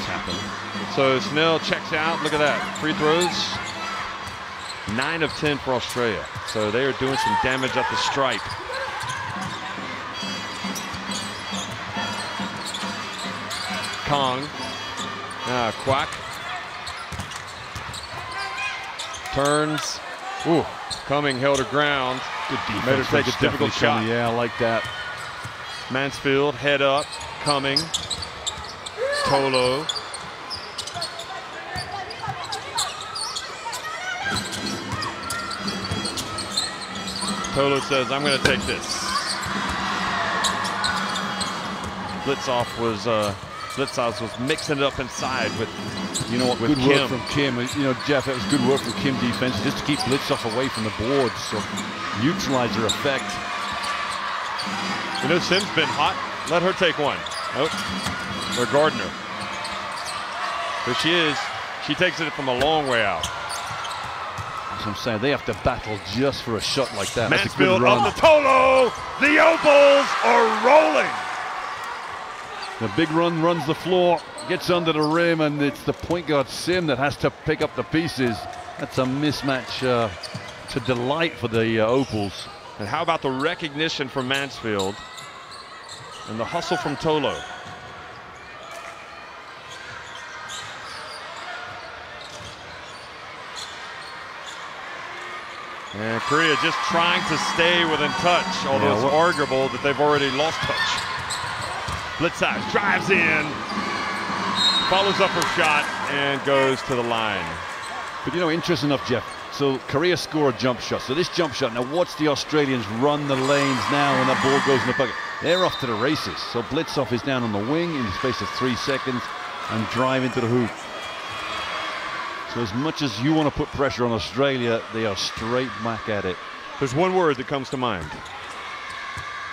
S2: happened.
S1: So Snell checks out. Look at that. Free throws. 9 of 10 for Australia. So they are doing some damage at the stripe. Kong. Kwak. Turns. Ooh. Cumming held her ground.
S2: Good defense.
S1: Made her take a difficult shot.
S2: Yeah, I like that.
S1: Mansfield, head up. Cumming. Tolo. Tolo says, I'm going to take this. Blitzov was mixing it up inside with,
S2: you know what, good work from Kim. You know, Jeff, it was good work from Kim defense just to keep Blitzov away from the boards, so neutralize her effect.
S1: You know, Sim's been hot. Let her take one. Nope. Or Gardner. There she is. She takes it from a long way out.
S2: That's what I'm saying. They have to battle just for a shot like that.
S1: Mansfield off the Tolo. The Opals are rolling.
S2: The big run runs the floor, gets under the rim, and it's the point guard Sim that has to pick up the pieces. That's a mismatch to delight for the Opals.
S1: And how about the recognition from Mansfield and the hustle from Tolo? And Korea just trying to stay within touch, although it's arguable that they've already lost touch. Blitzhouse drives in, follows up her shot, and goes to the line.
S2: But you know, interesting enough, Jeff, so Korea score a jump shot. So this jump shot, now watch the Australians run the lanes now when that ball goes in the bucket. They're off to the races. So Blitzov is down on the wing in the space of 3 seconds and drive into the hoop. So as much as you want to put pressure on Australia, they are straight back at it.
S1: There's one word that comes to mind.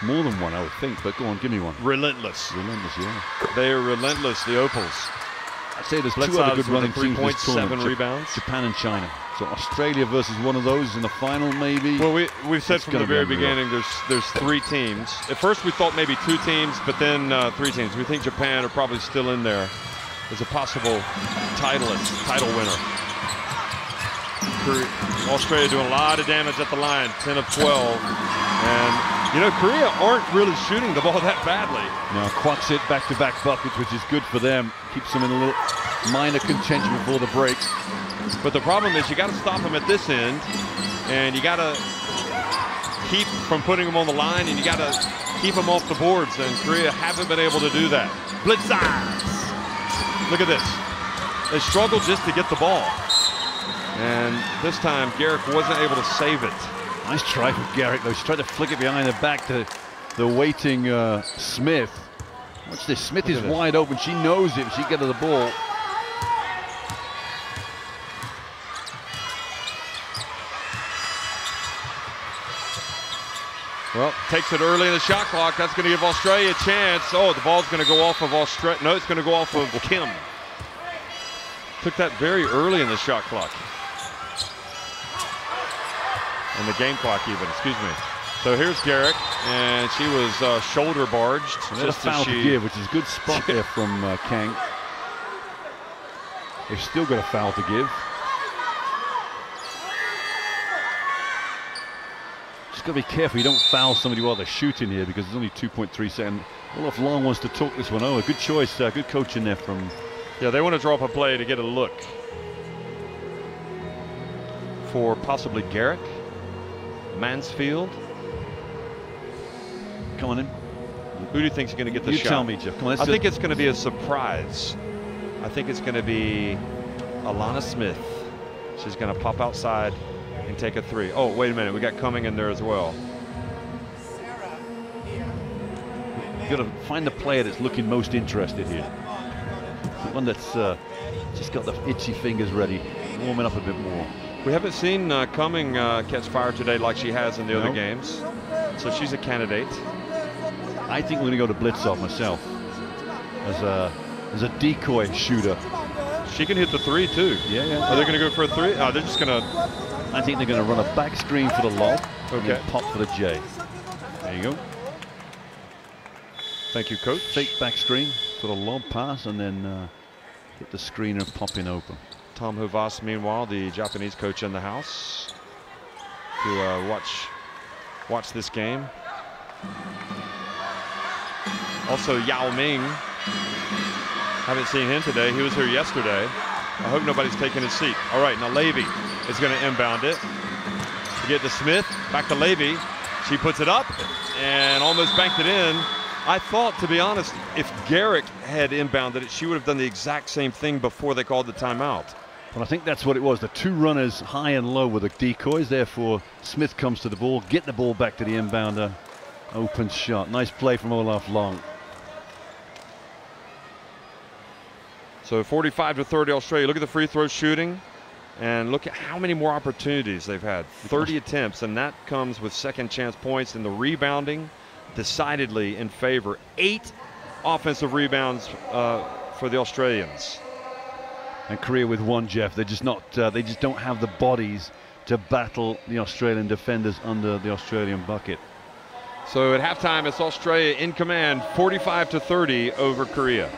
S2: More than one, I would think, but go on, give me one.
S1: Relentless.
S2: Relentless, yeah.
S1: They are relentless, the Opals.
S2: I'd say there's two other good running teams in this tournament.
S1: 3.7 rebounds.
S2: Japan and China. So Australia versus one of those in the final, maybe.
S1: Well, we've said from the very beginning there's 3 teams. At first we thought maybe 2 teams, but then 3 teams. We think Japan are probably still in there as a possible title winner. Australia doing a lot of damage at the line, 10 of 12. And, you know, Korea aren't really shooting the ball that badly.
S2: No, Kwak's hit back-to-back buckets, which is good for them. Keeps them in a little minor contention before the break.
S1: But the problem is you got to stop them at this end, and you got to keep from putting them on the line, and you got to keep them off the boards, and Korea haven't been able to do that. Blitz eyes. Look at this. They struggled just to get the ball. And this time, Garrick wasn't able to save it.
S2: Nice try from Garrick, though. She tried to flick it behind the back to the waiting Smith. Watch this. Smith is wide open. She knows it. She gets to the ball.
S1: Well, takes it early in the shot clock. That's going to give Australia a chance. Oh, the ball's going to go off of Australia. No, it's going to go off of Kim. Took that very early in the shot clock. And the game clock even, excuse me. So here's Garrick, and she was shoulder barged.
S2: Just a foul to give, which is a good spot there from Kang. They've still got a foul to give. Just got to be careful you don't foul somebody while they're shooting here, because there's only 2.3 seconds. Olaf Long wants to talk this one over. Good choice, good coaching there from...
S1: Yeah, they want to draw up a play to get a look for possibly Garrick, Mansfield.
S2: Come on in.
S1: Who do you think is going to get the shot?
S2: You tell me, Jeff. Come on,
S1: I think it's going to be a surprise. I think it's going to be Alana Smith. She's going to pop outside and take a 3. Oh, wait a minute. We got Cumming in there as well.
S2: You've got to find the player that's looking most interested here. The one that's just got the itchy fingers ready, warming up a bit more.
S1: We haven't seen Cumming catch fire today like she has in the other games. So she's a candidate.
S2: I think we're going to go to Blitzov myself as a decoy shooter.
S1: She can hit the 3 too.
S2: Yeah, yeah.
S1: Are they going to go for a 3? Oh, they're just going to...
S2: I think they're going to run a back screen for the lob.
S1: Okay.
S2: And pop for the J. There you go.
S1: Thank you, coach.
S2: Fake back screen for the lob pass, and then hit the screener, pop in open.
S1: Tom Hovas, meanwhile, the Japanese coach in the house, to watch this game. Also, Yao Ming. Haven't seen him today. He was here yesterday. I hope nobody's taking his seat. All right, now Levy is going to inbound it. To get to Smith, back to Levy. She puts it up and almost banked it in. I thought, to be honest, if Garrick had inbounded it, she would have done the exact same thing before they called the timeout.
S2: Well, I think that's what it was. The 2 runners high and low were the decoys. Therefore, Smith comes to the ball, get the ball back to the inbounder. Open shot. Nice play from Olaf Long.
S1: So 45-30 Australia. Look at the free throw shooting, and look at how many more opportunities they've had. 30 attempts, and that comes with second chance points, and the rebounding decidedly in favor. 8 offensive rebounds for the Australians.
S2: And Korea with 1, Jeff. They're just not. They just don't have the bodies to battle the Australian defenders under the Australian bucket.
S1: So at halftime, it's Australia in command, 45-30 over Korea.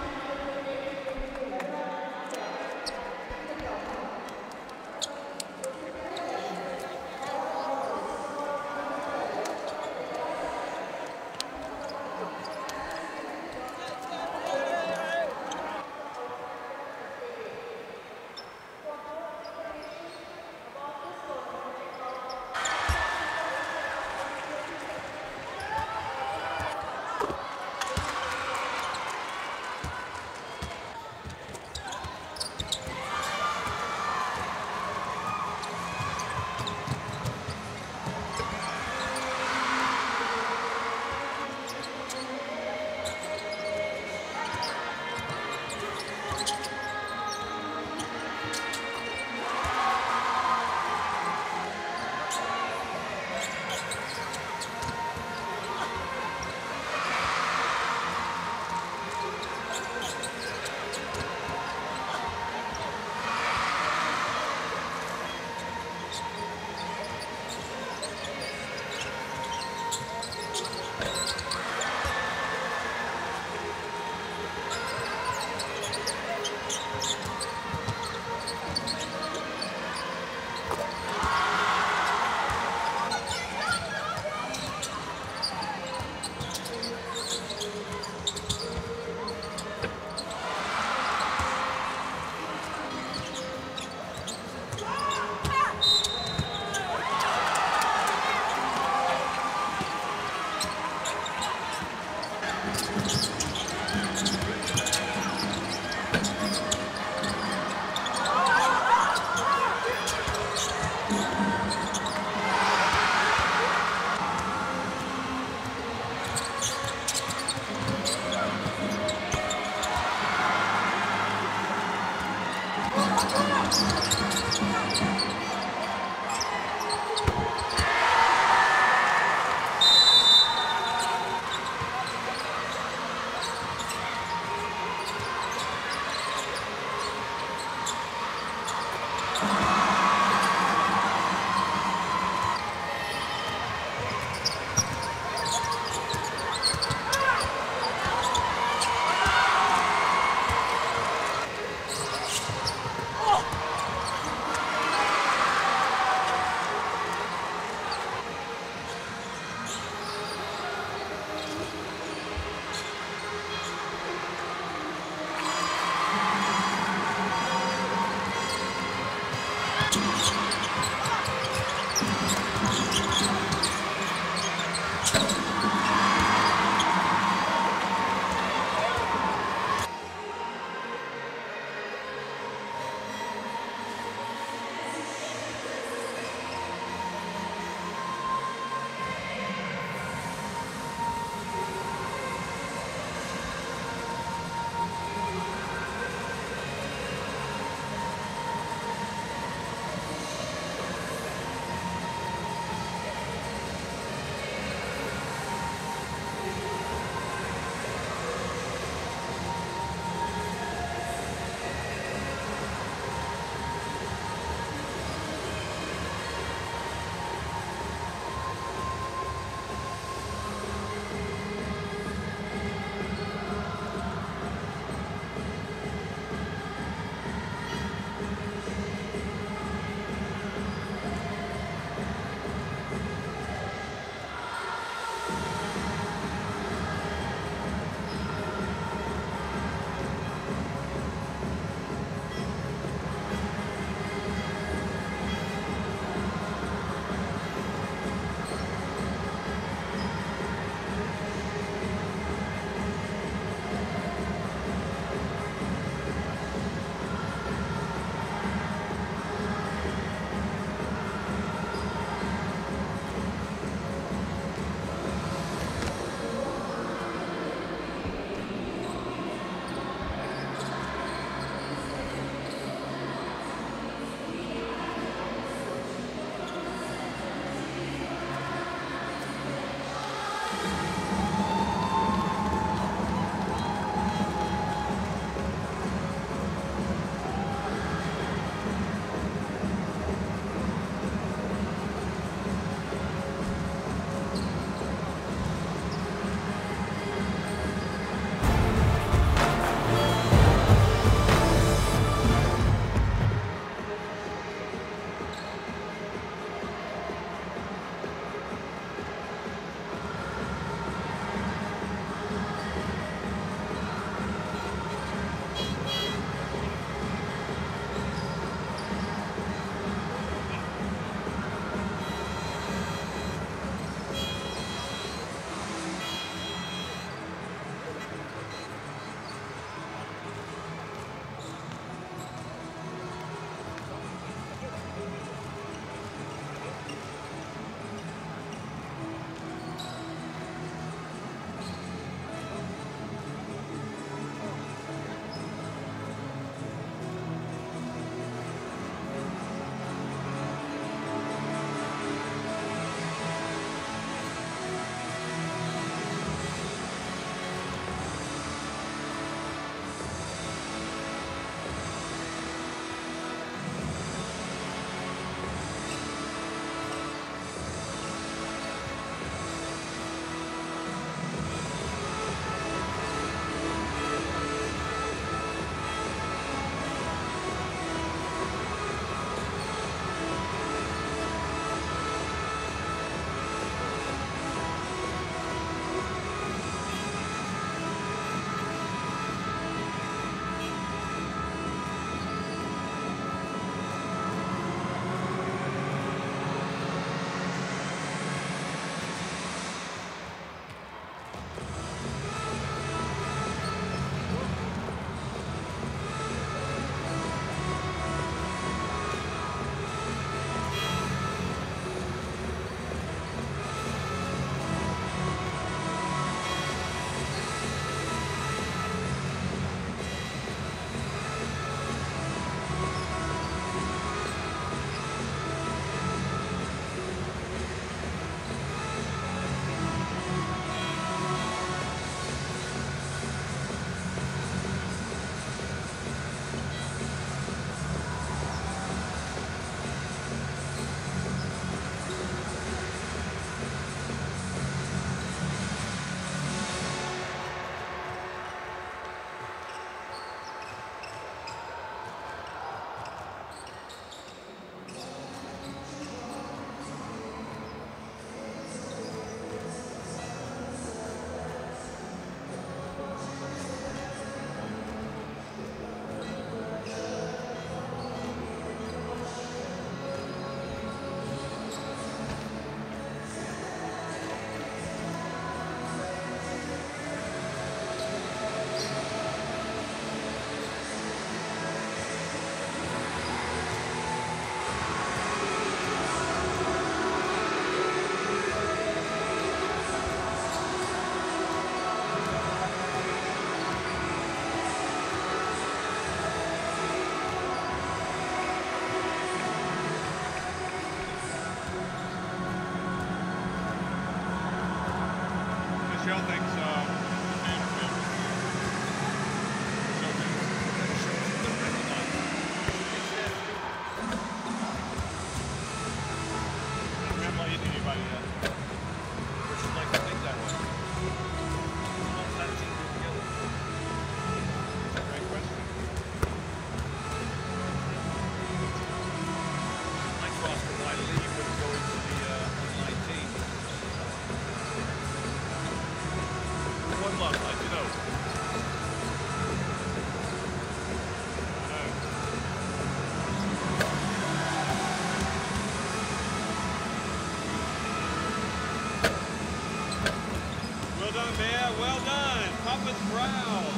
S1: well done. Papa's proud.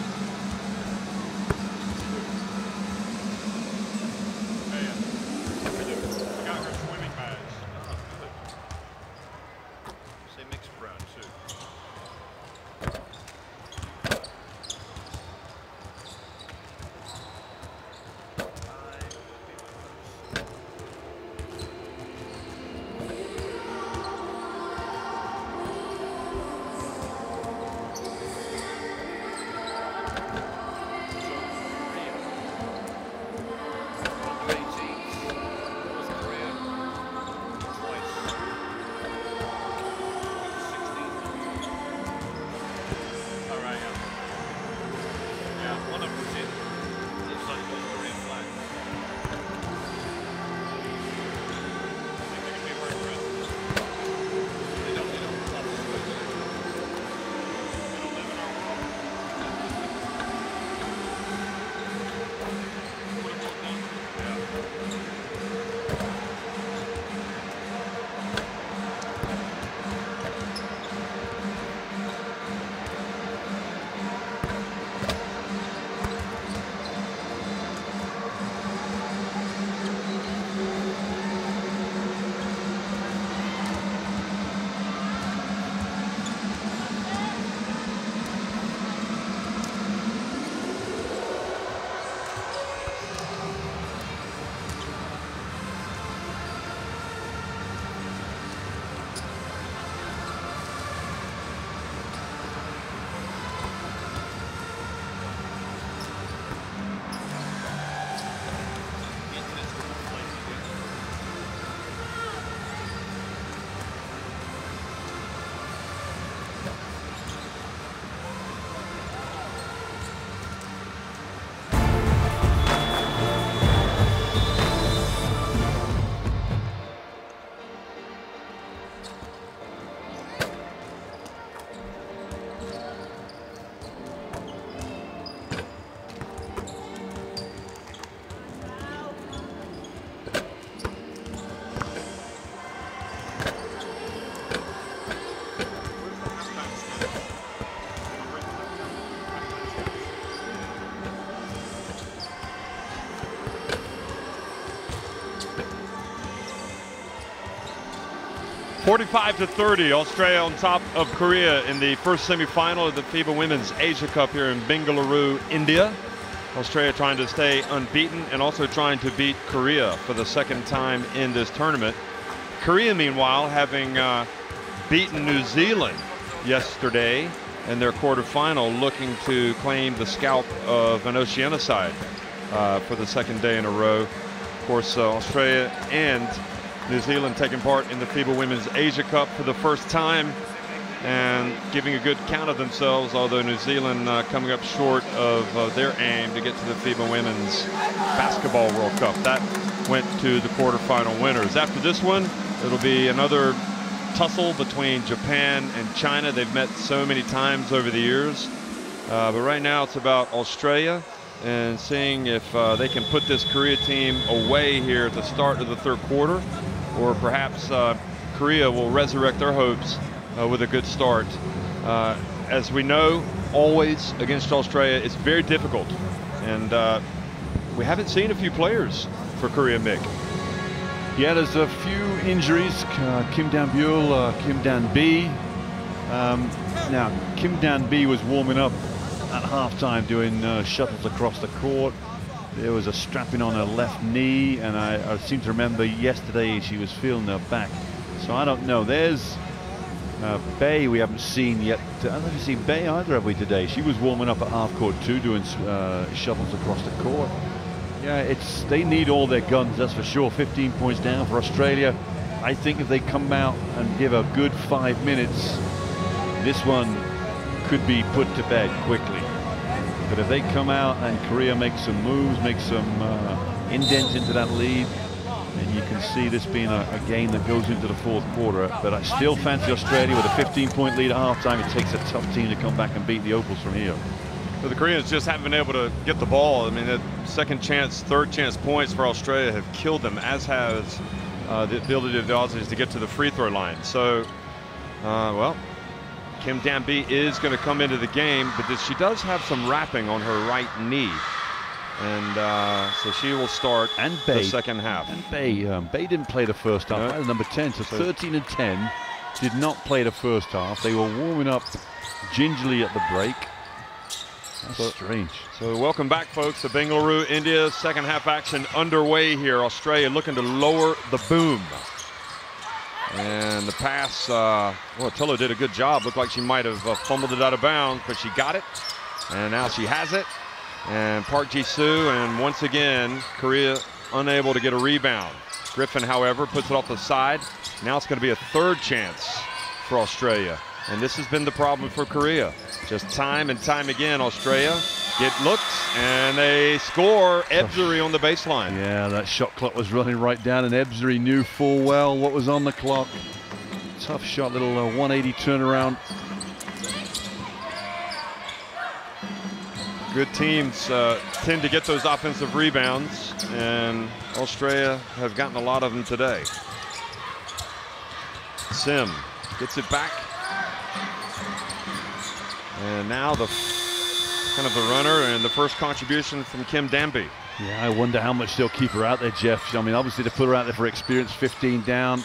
S1: I got her swimming badge. Oh, good. Say mixed brown, too. (45-30), Australia on top of Korea in the first semifinal of the FIBA Women's Asia Cup here in Bengaluru, India. Australia trying to stay unbeaten and also trying to beat Korea for the second time in this tournament. Korea, meanwhile, having beaten New Zealand yesterday in their quarterfinal, looking to claim the scalp of an Oceanicide for the second day in a row. Of course, Australia and New Zealand taking part in the FIBA Women's Asia Cup for the first time and giving a good count of themselves, although New Zealand coming up short of their aim to get to the FIBA Women's Basketball World Cup. That went to the quarterfinal winners. After this one, it'll be another tussle between Japan and China. They've met so many times over the years. But right now it's about Australia and seeing if they can put this Korea team away here at the start of the third quarter, or perhaps Korea will resurrect their hopes with a good start. As we know, always against Australia, it's very difficult. And we haven't seen a few players for Korea, Mick.
S2: Yeah, there's a few injuries. Kim Dan-byul, Kim Dan-bi. Now, Kim Dan-bi was warming up at halftime doing shuttles across the court. There was a strapping on her left knee, and I seem to remember yesterday she was feeling her back. So I don't know. There's Bay we haven't seen yet. I haven't seen Bay either, have we, today? She was warming up at half court too, doing shuttles across the court. Yeah, they need all their guns, that's for sure. 15 points down for Australia. I think if they come out and give a good 5 minutes, this one could be put to bed quickly. But if they come out and Korea makes some moves, make some indents into that lead, and you can see this being a game that goes into the fourth quarter. But I still fancy Australia with a 15-point lead at halftime. It takes a tough team to come back and beat the Opals from here.
S1: Well, the Koreans just haven't been able to get the ball. I mean, the second chance, third chance points for Australia have killed them, as has the ability of the Aussies to get to the free throw line. So, well, Kim Danby is going to come into the game, but she does have some wrapping on her right knee. And so she will start the second half.
S2: And Bay didn't play the first half. That was number 10, so 13 and 10 did not play the first half. They were warming up gingerly at the break. That's strange.
S1: So welcome back, folks, to Bengaluru, India. Second half action underway here. Australia looking to lower the boom. And the pass, well, Tillo did a good job. Looked like she might have fumbled it out of bounds, but she got it. And now she has it. And Park Ji-soo, and once again, Korea unable to get a rebound. Griffin, however, puts it off the side. Now it's going to be a third chance for Australia. And this has been the problem for Korea. Just time and time again, Australia get looks, and they score. Ebsary on the baseline.
S2: Yeah, that shot clock was running right down, and Ebsary knew full well what was on the clock. Tough shot, little 180 turnaround.
S1: Good teams tend to get those offensive rebounds, and Australia have gotten a lot of them today. Sim gets it back. And now the kind of the runner and the first contribution from Kim Danby.
S2: Yeah, I wonder how much they'll keep her out there, Jeff. I mean, obviously they put her out there for experience, 15 down.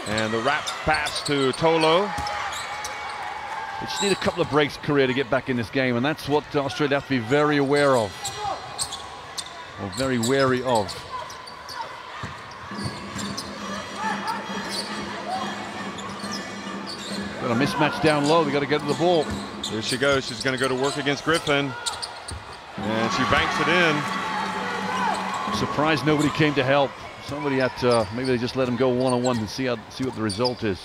S1: And the wrap pass to Tolo.
S2: They just need a couple of breaks, Korea, to get back in this game, and that's what Australia have to be very aware of, or very wary of. Got a mismatch down low. They got to get to the ball.
S1: There she goes. She's going to go to work against Griffin, and she banks it in.
S2: Surprised nobody came to help. Somebody had to, maybe they just let him go one-on-one and see what the result is.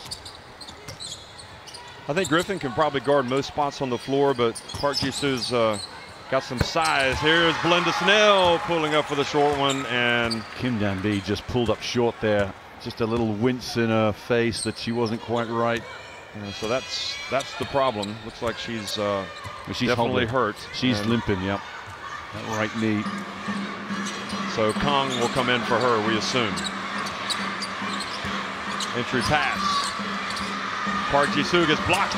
S1: I think Griffin can probably guard most spots on the floor, but Park Ji-soo's got some size. Here's Belinda Snell pulling up for the short one, and
S2: Kim Danby just pulled up short there. Just a little wince in her face that she wasn't quite right.
S1: Yeah, so that's the problem. Looks like she's definitely
S2: hobbling.
S1: hurt.
S2: She's limping, yep. That right knee.
S1: So Kong will come in for her, we assume. Entry pass. Park Ji-soo gets blocked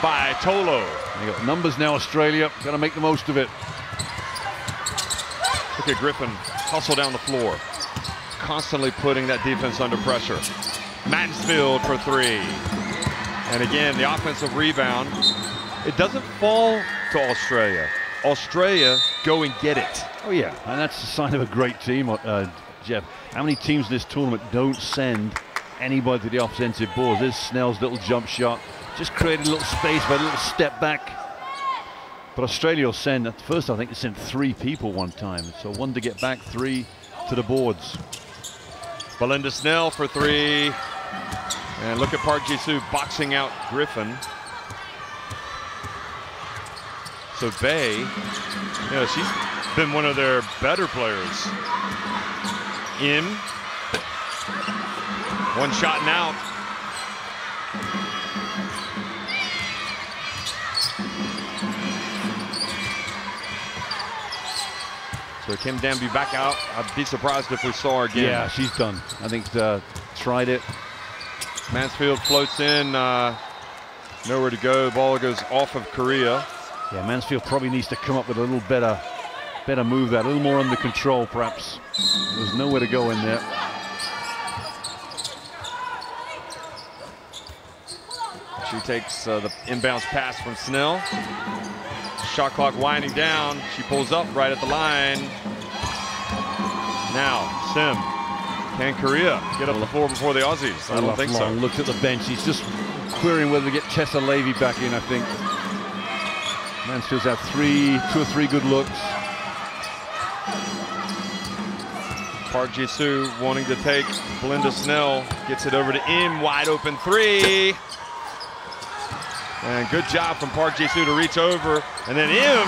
S1: by Tolo.
S2: They got numbers now, Australia. Got to make the most of it.
S1: Look at Griffin hustle down the floor, constantly putting that defense under pressure. Mansfield for three. And again, the offensive rebound. It doesn't fall to Australia. Australia go and get it.
S2: Oh yeah, and that's a sign of a great team, Jeff. How many teams in this tournament don't send anybody to the offensive boards? There's Snell's little jump shot. Just created a little space by a little step back. But Australia will send, at first I think they sent 3 people one time. So 1 to get back, 3 to the boards.
S1: Belinda Snell for 3. And look at Park Ji-soo boxing out Griffin. So Bay, you know, she's been one of their better players. In. One shot and out. So Kim Danby back out. I'd be surprised if we saw her again.
S2: Yeah, she's done. I think tried it.
S1: Mansfield floats in. Nowhere to go. Ball goes off of Korea.
S2: Yeah, Mansfield probably needs to come up with a little better move there, a little more under control, perhaps. There's nowhere to go in there.
S1: She takes the inbounds pass from Snell. Shot clock winding down. She pulls up right at the line. Now, Sim. Can Korea get up the floor before the Aussies? I don't think so.
S2: Looked at the bench. He's just querying whether to get Tessa Levy back in, I think. Mansfield's had 2 or 3 good looks.
S1: Park Ji-soo wanting to take Belinda Snell. Gets it over to Im. Wide open 3. And good job from Park Ji-soo to reach over. And then Im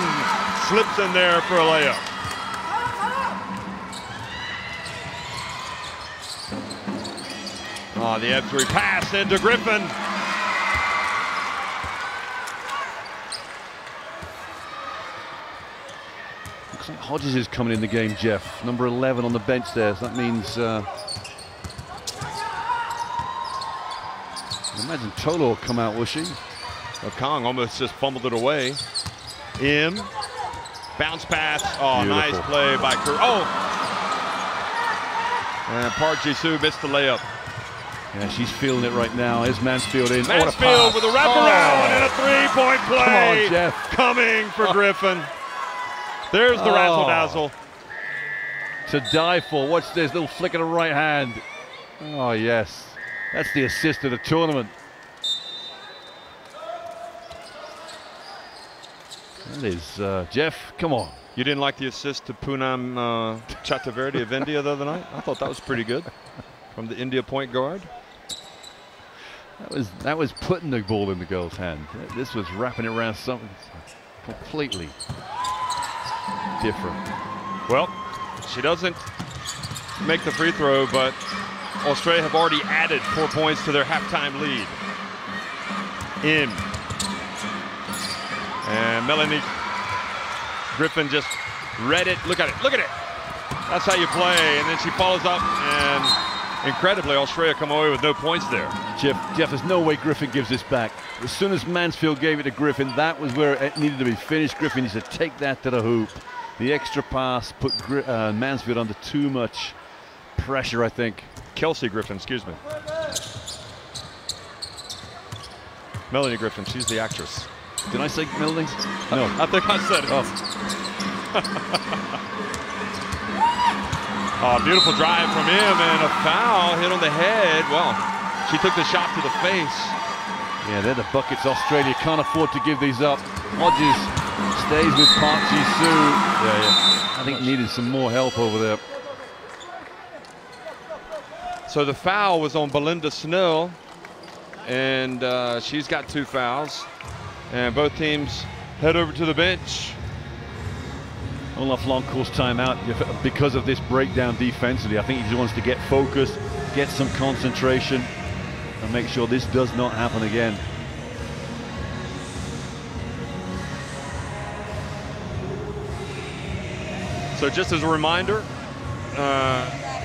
S1: slips in there for a layup. Oh, the Ebsary pass into Griffin.
S2: Looks like Hodges is coming in the game, Jeff. Number 11 on the bench there. So that means they Imagine Tolo will come out, will she?
S1: Well, Kong almost just fumbled it away. M. Bounce pass. Oh,
S2: Beautiful.
S1: nice play by Kerr. Oh! And Park Ji-soo missed the layup.
S2: Yeah, she's feeling it right now. Here's Mansfield in.
S1: Mansfield with a wraparound and a three-point play.
S2: Come on, Jeff.
S1: Coming for Griffin. There's the razzle-dazzle.
S2: To die for. Watch this little flick of the right hand. Oh, yes. That's the assist of the tournament. That is, Jeff, come on.
S1: You didn't like the assist to Poonam Chakravarti of India the other night? I thought that was pretty good from the India point guard.
S2: That was putting the ball in the girl's hand. This was wrapping it around something completely different.
S1: Well, she doesn't make the free throw, but Australia have already added 4 points to their halftime lead. In. And Melanie Griffin just read it. Look at it. Look at it. That's how you play. And then she follows up, and incredibly, Australia come away with no points there.
S2: Jeff, there's no way Griffin gives this back. As soon as Mansfield gave it to Griffin, that was where it needed to be finished. Griffin needs to take that to the hoop. The extra pass put Mansfield under too much pressure, I think.
S1: Kelsey Griffin, excuse me. Melanie Griffin, she's the actress.
S2: Did I say Melanie? No.
S1: I think I said it.
S2: Oh.
S1: Oh, beautiful drive from him, and a foul hit on the head. Well, she took the shot to the face.
S2: Yeah, they're the buckets. Australia can't afford to give these up. Hodges stays with Park Ji-soo. Yeah. I think needed some more help over there.
S1: So the foul was on Belinda Snell, and she's got 2 fouls. And both teams head over to the bench.
S2: Olaf Long calls timeout because of this breakdown defensively. I think he just wants to get focused, get some concentration, and make sure this does not happen again.
S1: So just as a reminder,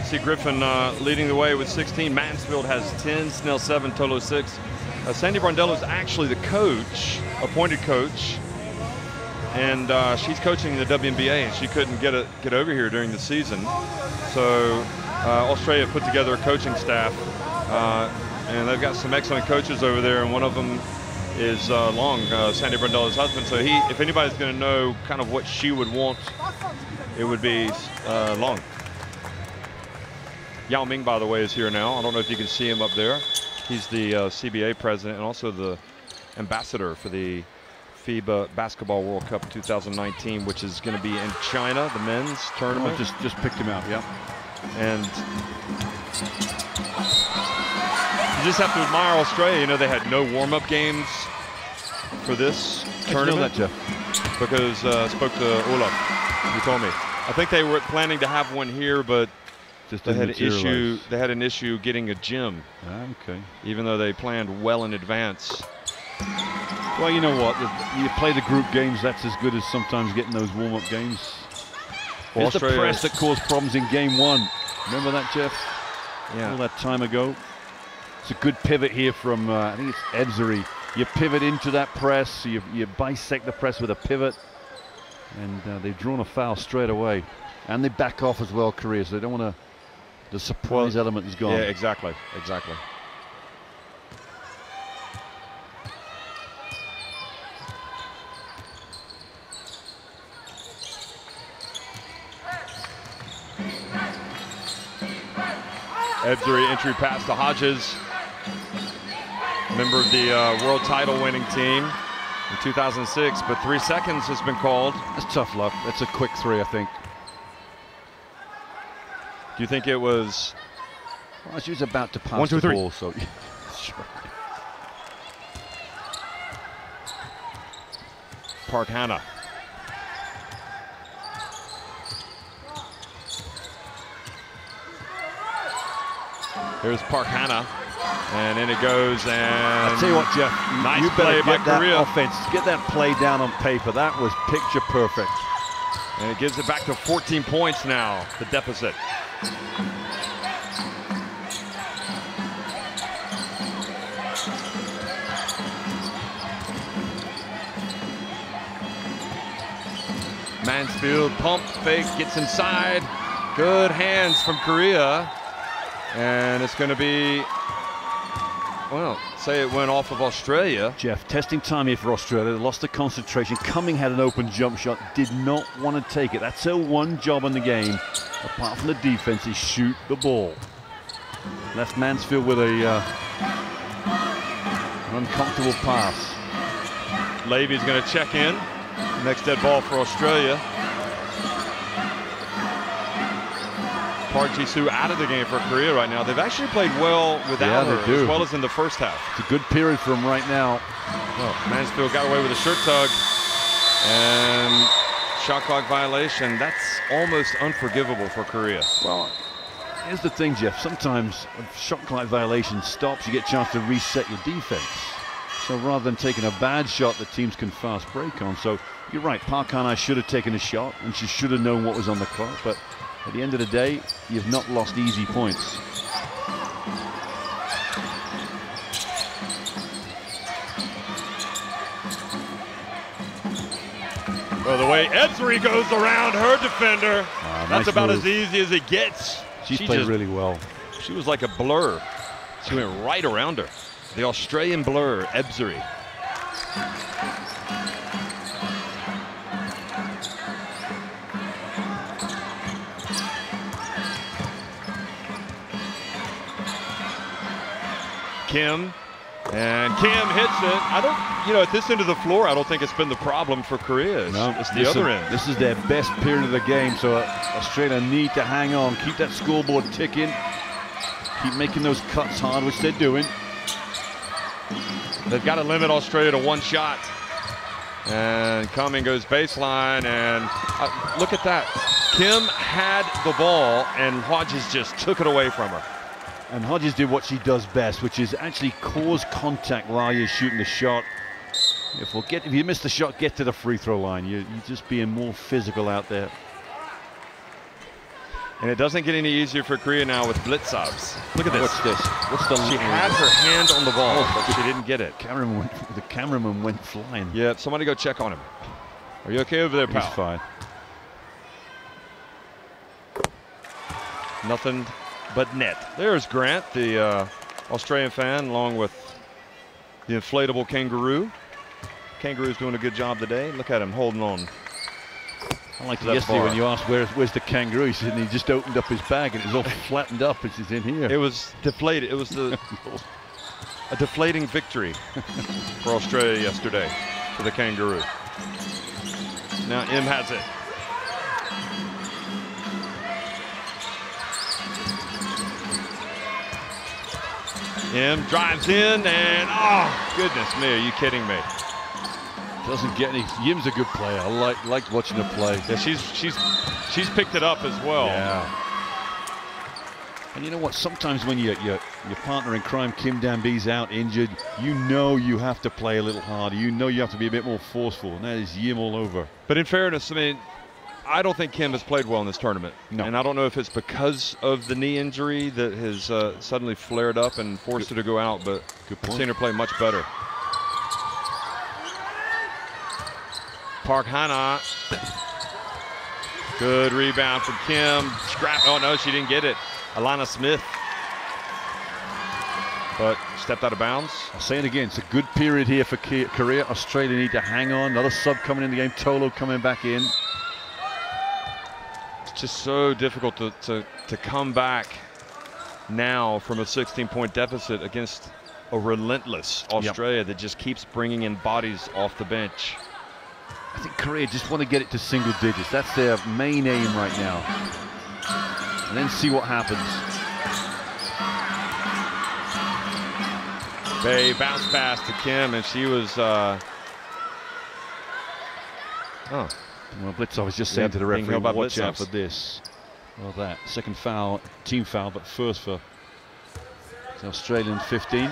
S1: see Griffin leading the way with 16. Mansfield has 10, Snell 7, Tolo 6. Sandy Brondello is actually the coach, appointed coach, and she's coaching the WNBA, and she couldn't get over here during the season. So Australia put together a coaching staff, and they've got some excellent coaches over there, and one of them is Long, Sandy Brondello's husband. So if anybody's going to know kind of what she would want, it would be Long. Yao Ming, by the way, is here now. I don't know if you can see him up there. He's the CBA president and also the ambassador for the FIBA Basketball World Cup 2019, which is going to be in China, the men's tournament.
S2: Oh, just picked him out, yeah.
S1: And you just have to admire Australia. You know, they had no warm-up games for this tournament.
S2: Jeff?
S1: Because I spoke to Olaf. He told me. I think they were planning to have one here, but they had an issue getting a gym.
S2: Okay.
S1: Even though they planned well in advance.
S2: Well, you know what? You play the group games. That's as good as sometimes getting those warm-up games. It's the press that caused problems in game 1. Remember that, Jeff?
S1: Yeah.
S2: All that time ago. It's a good pivot here from I think it's Ebzery. You pivot into that press. You bisect the press with a pivot, and they've drawn a foul straight away. And they back off as well, Korea. So they don't want to. The surprise element is gone.
S1: Yeah, exactly. Ebzery entry pass to Hodges, member of the world title winning team in 2006, but 3 seconds has been called.
S2: That's tough luck. That's a quick 3, I think.
S1: Do you think it was?
S2: Well, she was about to pass
S1: 1, 2,
S2: the
S1: 3.
S2: ball, so sure.
S1: Park Hannah. Here's Park Hannah, and in it goes, and
S2: I'll tell you what, Jeff,
S1: nice
S2: you
S1: play by Korea.
S2: Offense, get that play down on paper. That was picture perfect.
S1: And it gives it back to 14 points now, the deficit. Mansfield, pump, fake, gets inside. Good hands from Korea. And it's going to be, well, say it went off of Australia.
S2: Jeff, testing time here for Australia. They lost the concentration. Cumming had an open jump shot, did not want to take it. That's their one job in the game, apart from the defense, is shoot the ball. Left Mansfield with an uncomfortable pass.
S1: Levy's going to check in. Next dead ball for Australia. Park Ji-soo out of the game for Korea right now. They've actually played well without her, as well as in the first half.
S2: It's a good period for them right now.
S1: Well, Mansfield got away with a shirt tug and shot clock violation. That's almost unforgivable for Korea.
S2: Well, here's the thing, Jeff. Sometimes a shot clock violation stops, you get a chance to reset your defense. So rather than taking a bad shot that teams can fast break on. So you're right, Park Hana should have taken a shot and she should have known what was on the clock. But at the end of the day, you've not lost easy points.
S1: Well, the way Ebsary goes around her defender, that's
S2: nice
S1: about
S2: move.
S1: as easy as it gets.
S2: She played really well.
S1: She was like a blur. She went right around her. The Australian blur, Ebsary. Kim, and Kim hits it. I don't, you know, at this end of the floor, I don't think it's been the problem for Korea. It's the other end.
S2: This is their best period of the game, so Australia need to hang on, keep that scoreboard ticking, keep making those cuts hard, which they're doing.
S1: They've got to limit Australia to one shot. And Cumming goes baseline, and look at that. Kim had the ball, and Hodges just took it away from her.
S2: And Hodges did what she does best, which is actually cause contact while you're shooting the shot. If you miss the shot, get to the free throw line. You're just being more physical out there.
S1: And it doesn't get any easier for Korea now with blitzovs. Look at this.
S2: What's this?
S1: She had her hand on the ball, but she didn't get it.
S2: The cameraman went flying.
S1: Yeah, somebody go check on him. Are you okay over there, pal?
S2: He's fine.
S1: Nothing but net. There's Grant, the Australian fan, along with the inflatable kangaroo. Kangaroo's doing a good job today. Look at him holding on.
S2: I liked it yesterday when you asked where's the kangaroo. He said, and he just opened up his bag and it was all flattened up. It's in here.
S1: It was deflated. It was a deflating victory for Australia yesterday for the kangaroo. Now M has it. M drives in and oh goodness me, are you kidding me?
S2: Doesn't get any. Yim's a good player. I like watching her play.
S1: Yeah, she's picked it up as well.
S2: Yeah. And you know what? Sometimes when your partner in crime, Kim Danby's out injured, you know you have to play a little harder. You know you have to be a bit more forceful. And that is Yim all over.
S1: But in fairness, I mean, I don't think Kim has played well in this tournament.
S2: No.
S1: And I don't know if it's because of the knee injury that has suddenly flared up and forced her to go out, but I've seen her play much better. Park Hana. Good rebound from Kim. Scrap. Oh, no, she didn't get it. Alana Smith. But stepped out of bounds.
S2: I'll say it again. It's a good period here for Korea. Australia need to hang on. Another sub coming in the game. Tolo coming back in.
S1: It's just so difficult to come back now from a 16-point deficit against a relentless Australia that just keeps bringing in bodies off the bench.
S2: I think Korea just want to get it to single digits. That's their main aim right now. And then see what happens.
S1: They bounce pass to Kim, and she was
S2: Well, Blitzov was just saying to the referee, watch out for this. Well, that second foul, team foul, but first for the Australian 15.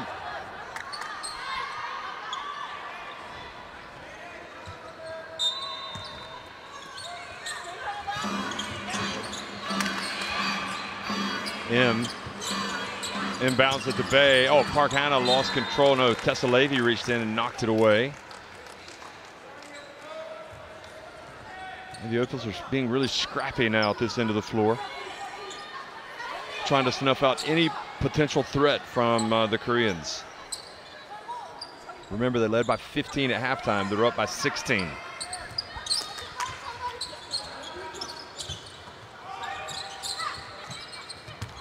S1: Inbounds at the Bay. Oh, Park Hana lost control. No, Tessa Levy reached in and knocked it away. The Ethiopians are being really scrappy now at this end of the floor, trying to snuff out any potential threat from the Koreans. Remember, they led by 15 at halftime. They're up by 16.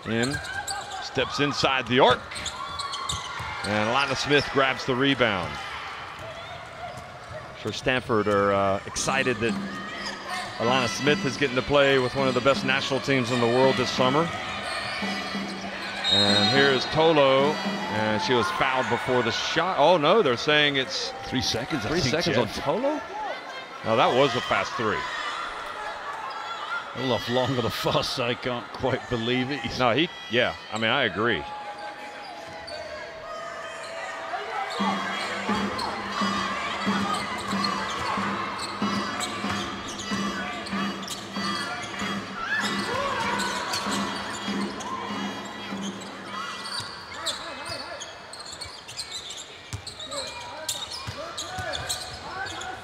S1: In, steps inside the arc, and Alana Smith grabs the rebound. I'm sure Stanford are excited that Alana Smith is getting to play with one of the best national teams in the world this summer. And here's Tolo, and she was fouled before the shot. Oh no, they're saying it's
S2: 3 seconds.
S1: 3 seconds on Tolo? No, that was a fast three.
S2: A lot longer the fuss. I can't quite believe it.
S1: No, yeah, I mean, I agree.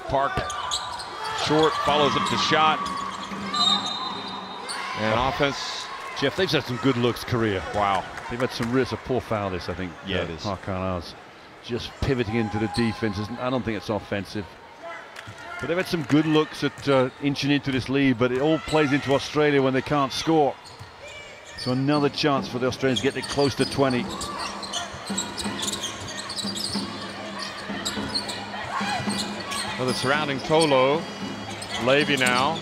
S1: Park, short, follows up the shot. And offense.
S2: Jeff, they've had some good looks, Korea.
S1: Wow.
S2: They've had some real, it's a poor foul this, I think.
S1: Yeah, it is.
S2: Hakan's just pivoting into the defense. I don't think it's offensive. But they've had some good looks at inching into this lead, but it all plays into Australia when they can't score. So another chance for the Australians to get it close to 20.
S1: Well, the surrounding Tolo. Levy now.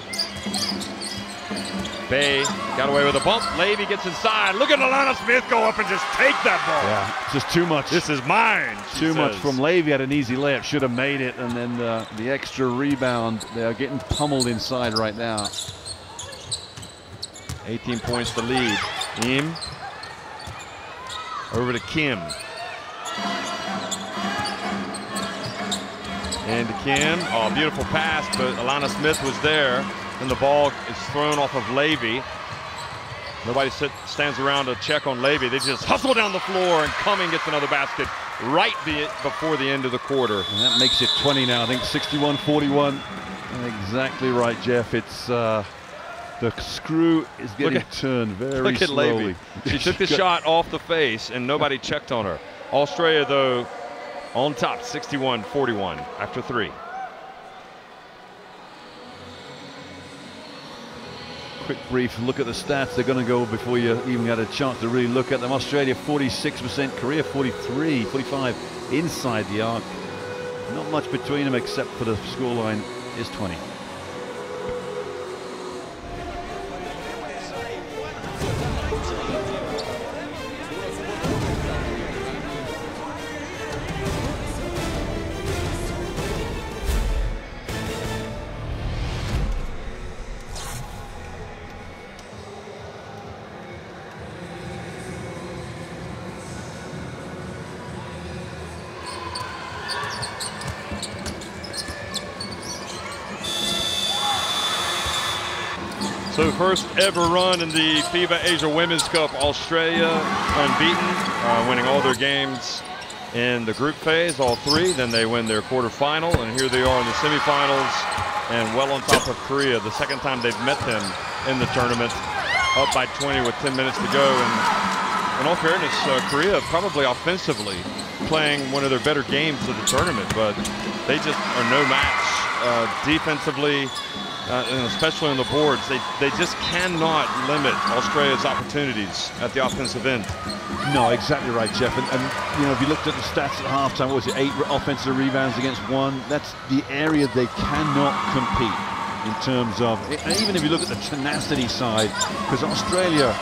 S1: Bay got away with a bump. Levy gets inside. Look at Alana Smith go up and just take that ball.
S2: Yeah, just too much.
S1: This is mine.
S2: Too much from Levy. Had an easy layup, should have made it, and then the extra rebound. They are getting pummeled inside right now.
S1: 18 points to lead. Im over to Kim. And to Kim. Oh, beautiful pass, but Alana Smith was there. And the ball is thrown off of Levy. Nobody stands around to check on Levy. They just hustle down the floor, and Cumming gets another basket right before the end of the quarter.
S2: And that makes it 20 now. I think 61-41. Exactly right, Jeff. It's the screw is getting turned very slowly.
S1: Look at Levy. She took the shot off the face, and nobody checked on her. Australia, though, on top, 61-41 after 3.
S2: Quick brief look at the stats. They're going to go before you even had a chance to really look at them. Australia 46%, Korea 43, 45 inside the arc. Not much between them except for the scoreline is 20.
S1: So first ever run in the FIBA Asia Women's Cup. Australia unbeaten, winning all their games in the group phase, all 3. Then they win their quarterfinal, and here they are in the semifinals and well on top of Korea. The second time they've met them in the tournament, up by 20 with 10 minutes to go. And in all fairness, Korea probably offensively playing one of their better games of the tournament, but they just are no match defensively. And especially on the boards, they just cannot limit Australia's opportunities at the offensive end.
S2: No, exactly right, Jeff. And you know, if you looked at the stats at halftime, what was it, 8 offensive rebounds against 1? That's the area they cannot compete in terms of, and even if you look at the tenacity side, because Australia,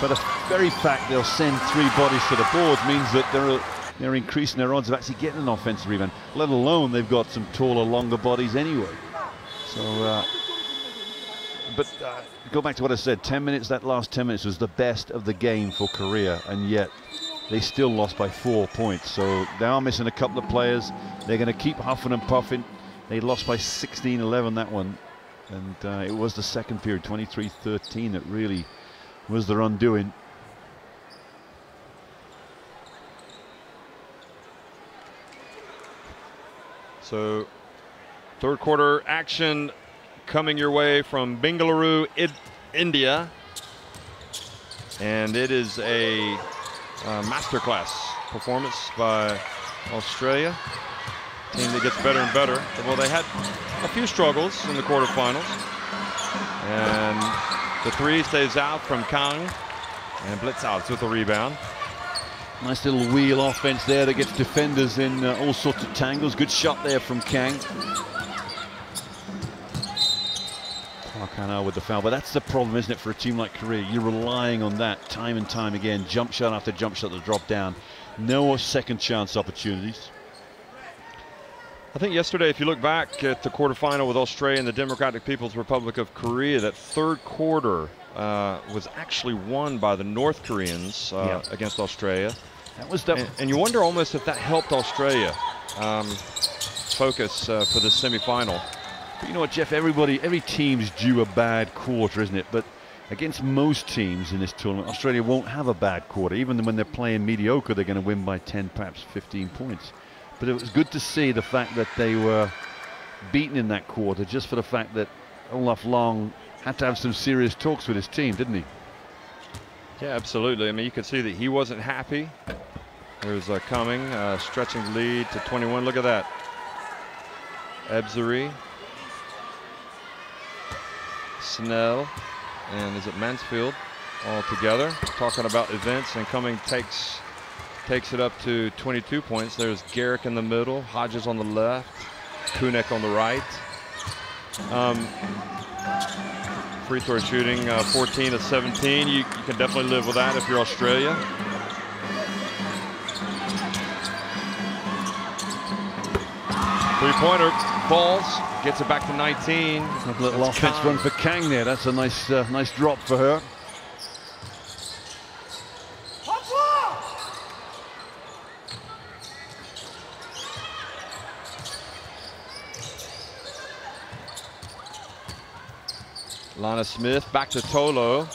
S2: by the very fact they'll send 3 bodies to the boards, means that they're increasing their odds of actually getting an offensive rebound, let alone they've got some taller, longer bodies anyway. So, go back to what I said, 10 minutes, that last 10 minutes was the best of the game for Korea, and yet they still lost by 4 points. So they are missing a couple of players. They're going to keep huffing and puffing. They lost by 16-11 that one, and it was the second period, 23-13, that really was their undoing.
S1: So third quarter action coming your way from Bengaluru, India. And it is a masterclass performance by Australia. Team that gets better and better. Well, they had a few struggles in the quarterfinals. And the three stays out from Kang. And Blitzouts with the rebound.
S2: Nice little wheel offense there that gets defenders in all sorts of tangles. Good shot there from Kang. Kang with the foul, but that's the problem, isn't it, for a team like Korea? You're relying on that time and time again. Jump shot after jump shot to drop down. No second chance opportunities.
S1: I think yesterday, if you look back at the quarterfinal with Australia and the Democratic People's Republic of Korea, that third quarter was actually won by the North Koreans against Australia.
S2: That was the
S1: and you wonder almost if that helped Australia focus for the semifinal.
S2: But you know what, Jeff? Every team's due a bad quarter, isn't it? But against most teams in this tournament, Australia won't have a bad quarter. Even when they're playing mediocre, they're going to win by 10, perhaps 15 points. But it was good to see the fact that they were beaten in that quarter, just for the fact that Olaf Long had to have some serious talks with his team, didn't he?
S1: Yeah, absolutely. I mean, you could see that he wasn't happy. There's Cumming stretching the lead to 21. Look at that. Ebzery, Snell, and is it Mansfield all together talking about events, and Cumming takes it up to 22 points. There's Garrick in the middle, Hodges on the left, Kunek on the right. Free throw shooting 14 of 17. You can definitely live with that if you're Australia. Three-pointer falls, gets it back to 19.
S2: A little offense run for Kang there. That's a nice drop for her.
S1: Lana Smith back to Tolo.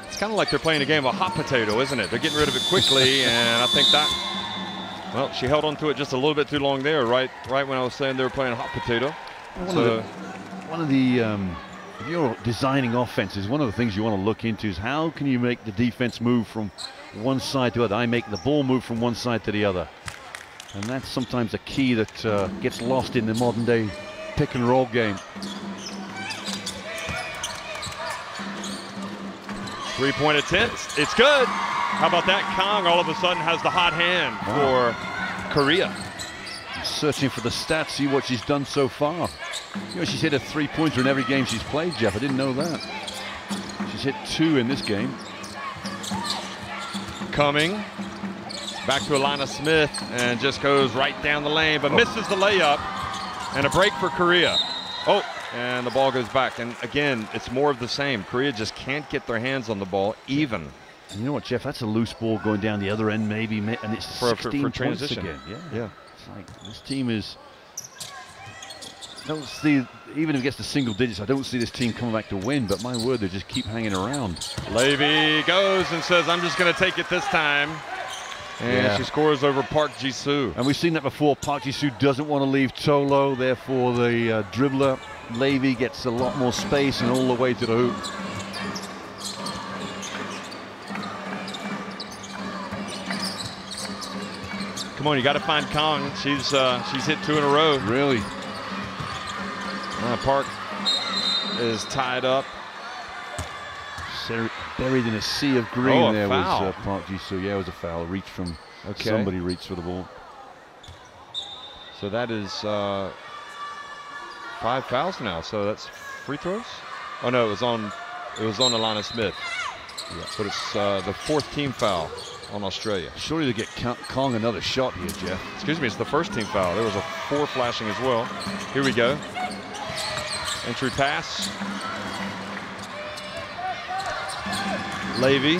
S1: It's kind of like they're playing a game of hot potato, isn't it? They're getting rid of it quickly, and I think that, well, she held on to it just a little bit too long there, right when I was saying they were playing hot potato.
S2: One of the if you're designing offenses, one of the things you want to look into is how can you make the defense move from one side to the other. I make the ball move from one side to the other, and that's sometimes a key that gets lost in the modern day pick and roll game.
S1: Three-point attempt, it's good. How about that? Kang all of a sudden has the hot hand for Korea.
S2: Searching for the stats, see what she's done so far. You know, she's hit a three-pointer in every game she's played, Jeff. I didn't know that. She's hit 2 in this game.
S1: Cumming back to Alana Smith and just goes right down the lane, but misses the layup, and a break for Korea. Oh, and the ball goes back. And again, it's more of the same. Korea just can't get their hands on the ball even.
S2: And you know what, Jeff? That's a loose ball going down the other end, maybe, and it's 16
S1: for
S2: points
S1: transition
S2: again.
S1: Yeah.
S2: It's like this team is. I don't see, even if it gets to single digits, I don't see this team coming back to win. But my word, they just keep hanging around.
S1: Levy goes and says, "I'm just going to take it this time." And she scores over Park Ji-soo.
S2: And we've seen that before. Park Ji-soo doesn't want to leave Tolo, therefore the dribbler Levy gets a lot more space and all the way to the hoop.
S1: Come on, you got to find Kang. She's hit 2 in a row.
S2: Really?
S1: Park is tied up.
S2: Buried in a sea of green there
S1: foul.
S2: was Park Ji-soo. Yeah, it was a foul. Reach from somebody reached for the ball.
S1: So that is 5 fouls now. So that's free throws. Oh no, it was on Alana Smith. Yeah, but it's the 4th team foul on Australia.
S2: Surely they get Kang another shot here, Jeff.
S1: Excuse me, it's the 1st team foul. There was a 4 flashing as well. Here we go. Entry pass. Levy.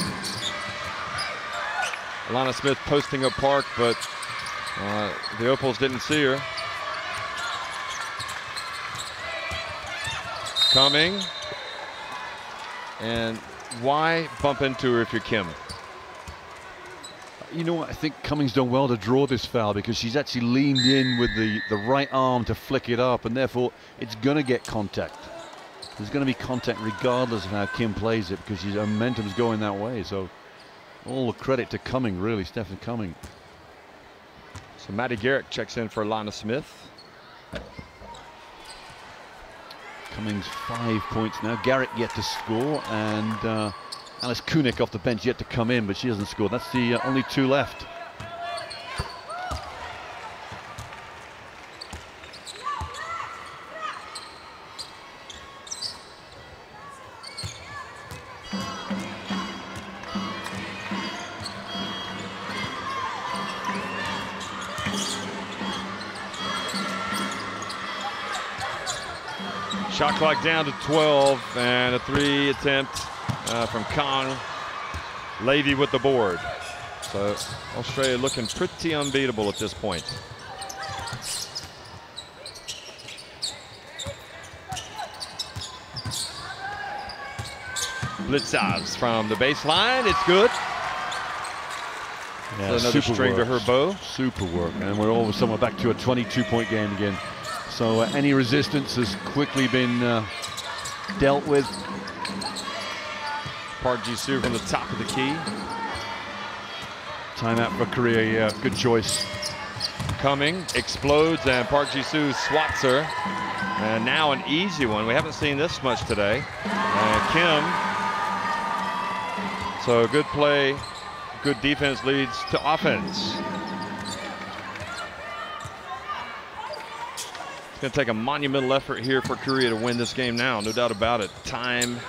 S1: Alana Smith posting up Park, but the Opals didn't see her. Coming. And why bump into her if you're Kim?
S2: You know what? I think Cummings done well to draw this foul because she's actually leaned in with the right arm to flick it up, and therefore it's going to get contact. There's going to be contact regardless of how Kim plays it because her momentum's going that way. So all the credit to Cummings, really, Stephen Cummings.
S1: So Maddie Garrick checks in for Alana Smith.
S2: Cummings 5 points now. Garrick yet to score, and Alice Kunik off the bench yet to come in, but she hasn't scored. That's the only 2 left.
S1: Shot clock down to 12, and a 3 attempt from Kong. Levy with the board. So Australia looking pretty unbeatable at this point. Blitzavs from the baseline. It's good.
S2: Yeah,
S1: another string to her bow.
S2: Super work, and we're all of a sudden back to a 22-point game again. So any resistance has quickly been dealt with.
S1: Park Ji-soo from the top of the key.
S2: Timeout for Korea, yeah, good choice.
S1: Cumming explodes, and Park Ji-soo swats her. And now an easy one. We haven't seen this much today. And Kim. So good play, good defense leads to offense. It's going to take a monumental effort here for Korea to win this game now, no doubt about it. Time,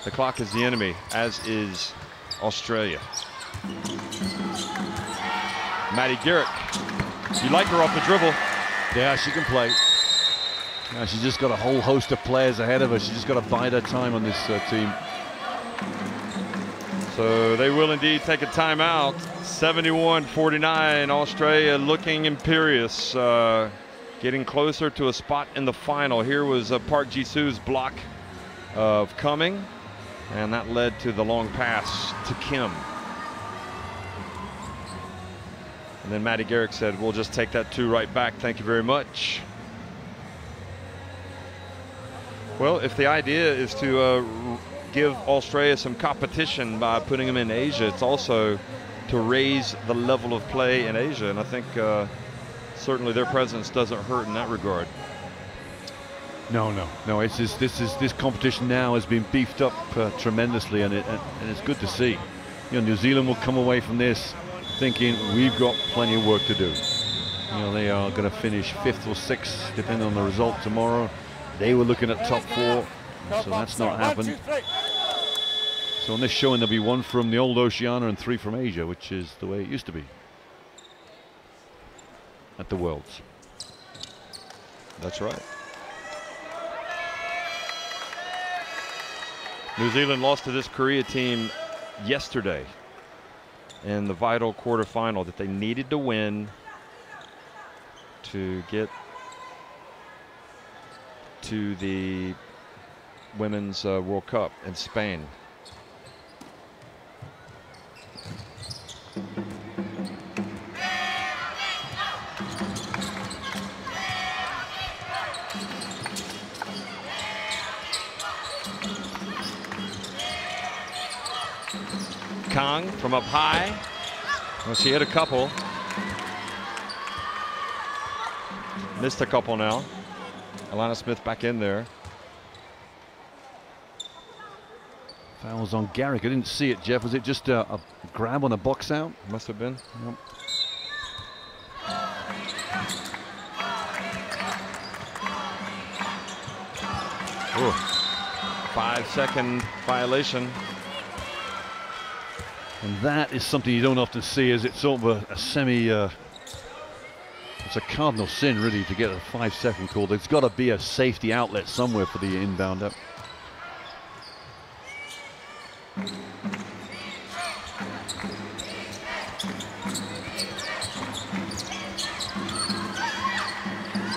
S1: the clock is the enemy, as is Australia. Maddie Garrick, you like her off the dribble.
S2: Yeah, she can play. Yeah, she's just got a whole host of players ahead of her. She's just got to bide her time on this team.
S1: So they will indeed take a timeout. 71-49, Australia looking imperious. Getting closer to a spot in the final. Here was Park Ji-soo's block of Cumming, and that led to the long pass to Kim. And then Maddie Garrick said, we'll just take that 2 right back. Thank you very much. Well, if the idea is to give Australia some competition by putting them in Asia, it's also to raise the level of play in Asia. And I think certainly their presence doesn't hurt in that regard.
S2: No. It's just, this competition now has been beefed up tremendously, and it's good to see. You know, New Zealand will come away from this thinking we've got plenty of work to do. You know, they are going to finish 5th or 6th depending on the result tomorrow. They were looking at top 4, so that's not happened. So on this showing there'll be 1 from the old Oceania and 3 from Asia, which is the way it used to be at the Worlds.
S1: That's right. New Zealand lost to this Korea team yesterday in the vital quarterfinal that they needed to win to get to the Women's World Cup in Spain. Kong from up high. Well, she hit a couple. Missed a couple now. Alana Smith back in there.
S2: Fouls on Garrick. I didn't see it, Jeff. Was it just a grab on a box out?
S1: Must have been.
S2: Yep.
S1: Ooh. 5-second violation.
S2: And that is something you don't often see, is it sort of a semi, it's a cardinal sin really to get a 5-second call. There's got to be a safety outlet somewhere for the inbound up.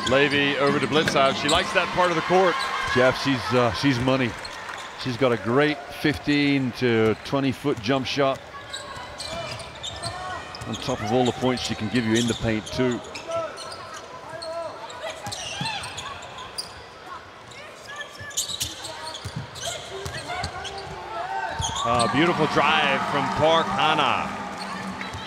S1: Levy over to Blitzov. She likes that part of the court.
S2: Jeff, she's money. She's got a great 15 to 20-foot jump shot. on top of all the points she can give you in the paint too.
S1: Beautiful drive from Park Hannah.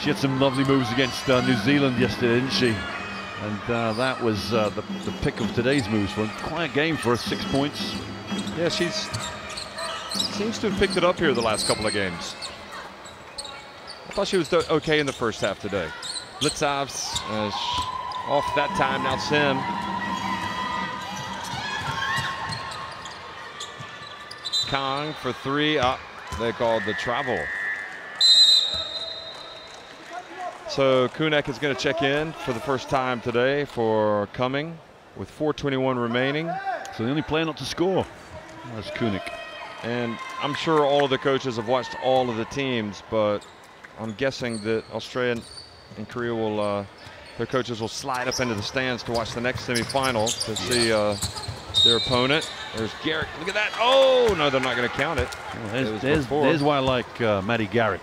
S2: She had some lovely moves against New Zealand yesterday, didn't she? And that was the pick of today's moves. For a quiet game for her, 6 points.
S1: Yeah, seems to have picked it up here the last couple of games. I thought she was okay in the first half today. Blitzovs off that time, now Sim. Kong for 3. They called the travel. So Kunek is going to check in for the first time today for Cumming with 4:21 remaining.
S2: So the only player not to score. That's Kunek.
S1: And I'm sure all of the coaches have watched all of the teams, but I'm guessing that Australia and Korea will, their coaches will slide up into the stands to watch the next semifinal to see their opponent. There's Garrick. Look at that. Oh, no, they're not going to count it.
S2: Well, there's why I like Maddie Garrick.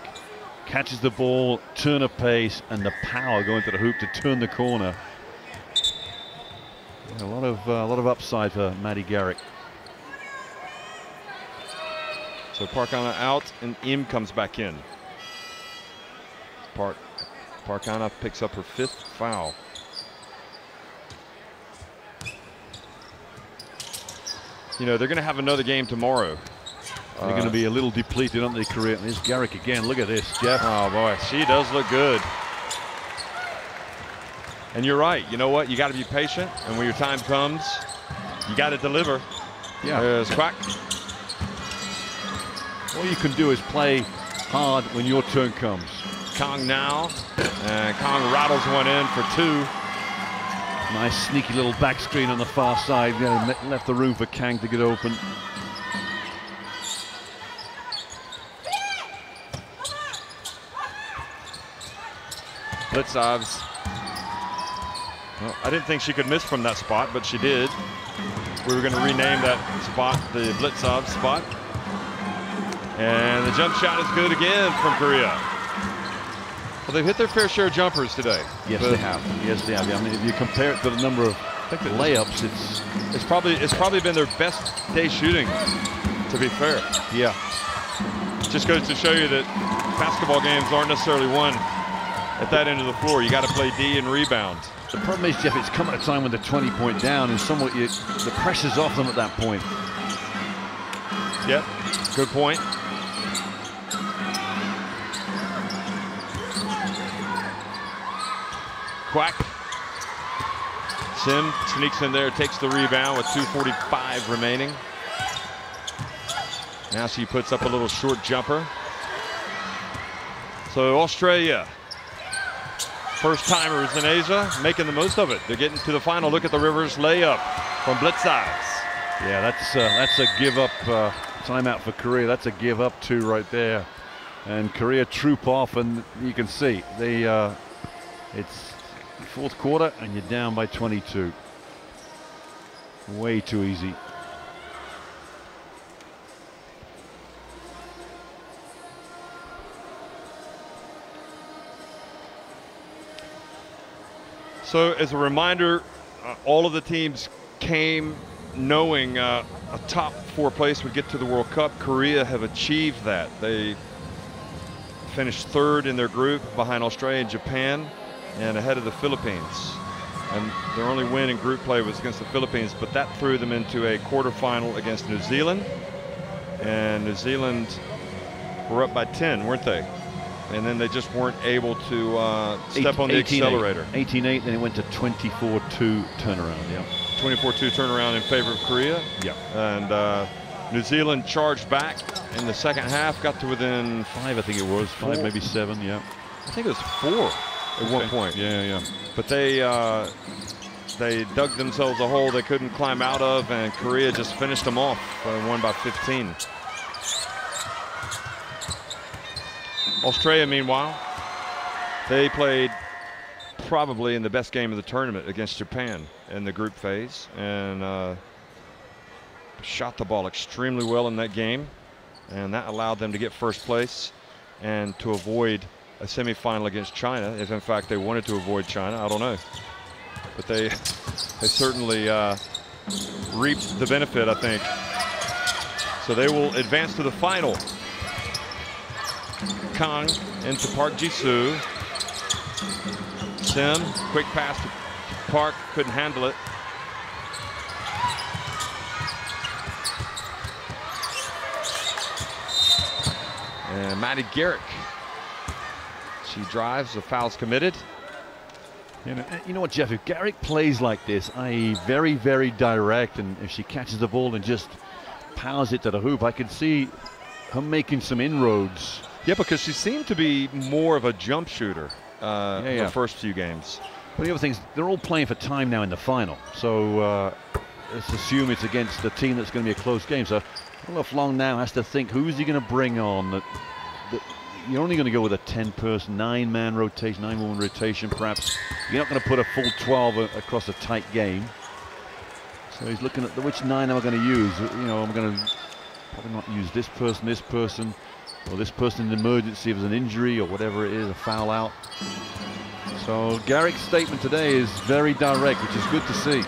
S2: Catches the ball, turn of pace, and the power going to the hoop to turn the corner. Yeah, a lot of upside for Maddie Garrick.
S1: So Parkana out, and Im comes back in. Parkana picks up her 5th foul. You know, they're going to have another game tomorrow.
S2: They're going to be a little depleted, aren't they, Korea? There's Garrick again. Look at this, Jeff.
S1: Oh, boy, she does look good. And you're right. You know what? You got to be patient, and when your time comes, you got to deliver.
S2: Yeah.
S1: There's Quack.
S2: All you can do is play hard when your turn comes.
S1: Kong now, and Kong rattles one in for 2.
S2: Nice sneaky little back screen on the far side. Left the room for Kang to get open.
S1: Blitzovs. Well, I didn't think she could miss from that spot, but she did. We were going to rename that spot the Blitzovs spot. And the jump shot is good again from Korea. Well, they've hit their fair share of jumpers today.
S2: Yes, they have. Yes, they have. I mean, if you compare it to the number of layups,
S1: it's probably been their best day shooting, to be fair.
S2: Yeah.
S1: Just goes to show you that basketball games aren't necessarily won at that end of the floor. You got to play D and rebound.
S2: The problem is, Jeff, it's come at a time when they're 20-point down, and somewhat the pressure's off them at that point.
S1: Yep, good point. Quack. Sim sneaks in there, takes the rebound with 2:45 remaining. Now she puts up a little short jumper. So Australia, first timers in Asia, making the most of it. They're getting to the final. Look at the Rivers layup from Blitzovs.
S2: Yeah, that's a give up timeout for Korea. That's a give up 2 right there. And Korea troop off, and you can see it's fourth quarter and you're down by 22. Way too easy.
S1: So as a reminder, all of the teams came knowing a top 4 place would get to the World Cup. Korea have achieved that. They finished 3rd in their group behind Australia and Japan and ahead of the Philippines. And their only win in group play was against the Philippines, but that threw them into a quarterfinal against New Zealand. And New Zealand were up by 10, weren't they? And then they just weren't able to step on the accelerator.
S2: 18-8, then it went to 24-2 turnaround, yeah.
S1: 24-2 turnaround in favor of Korea.
S2: Yeah.
S1: And New Zealand charged back in the second half, got to within
S2: 5, I think it was. 5, maybe 7, yeah.
S1: I think it was 4 at one point.
S2: Yeah.
S1: But they dug themselves a hole they couldn't climb out of, and Korea just finished them off, won by 15. Australia, meanwhile, they played probably in the best game of the tournament against Japan in the group phase, and shot the ball extremely well in that game, and that allowed them to get first place and to avoid a semifinal against China, if in fact they wanted to avoid China. I don't know. But they certainly reaped the benefit, I think. So they will advance to the final. Kang into Park Ji-soo. Sim, quick pass to Park, couldn't handle it. And Maddie Garrick. She drives, the foul's committed.
S2: You know what, Jeff, if Garrick plays like this, i.e. very, very direct, and if she catches the ball and just powers it to the hoop, I could see her making some inroads.
S1: Yeah, because she seemed to be more of a jump shooter the first few games.
S2: Well, the other thing is they're all playing for time now in the final, so let's assume it's against the team that's going to be a close game. So Olaf Long now has to think, who's he going to bring on? You're only going to go with a 10-person, 9-man rotation, 9-woman rotation, perhaps. You're not going to put a full 12 across a tight game. So he's looking at which 9 am I going to use? You know, I'm going to probably not use this person, or this person in an emergency if there's an injury or whatever it is, a foul out. So Garrick's statement today is very direct, which is good to see.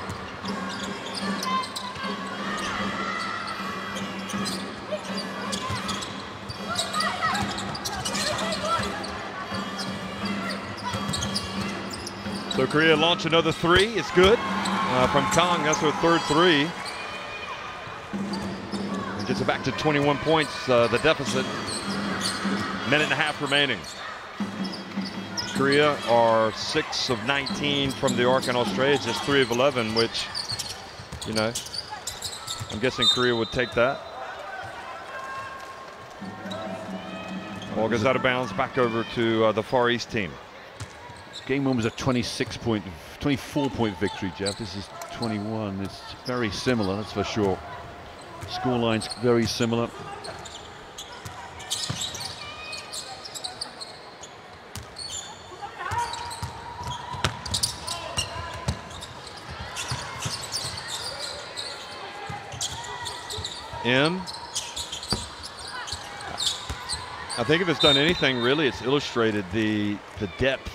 S1: So Korea launch another 3. It's good from Kang. That's her third 3. And gets it back to 21 points. The deficit. Minute and a half remaining. Korea are 6 of 19 from the arc, and Australia just 3 of 11, which, you know, I'm guessing Korea would take that. Ball goes out of bounds, back over to the Far East team.
S2: Game 1 was a 24-point victory, Jeff. This is 21. It's very similar, that's for sure. Scoreline's very similar.
S1: I think if it's done anything, really, it's illustrated the depth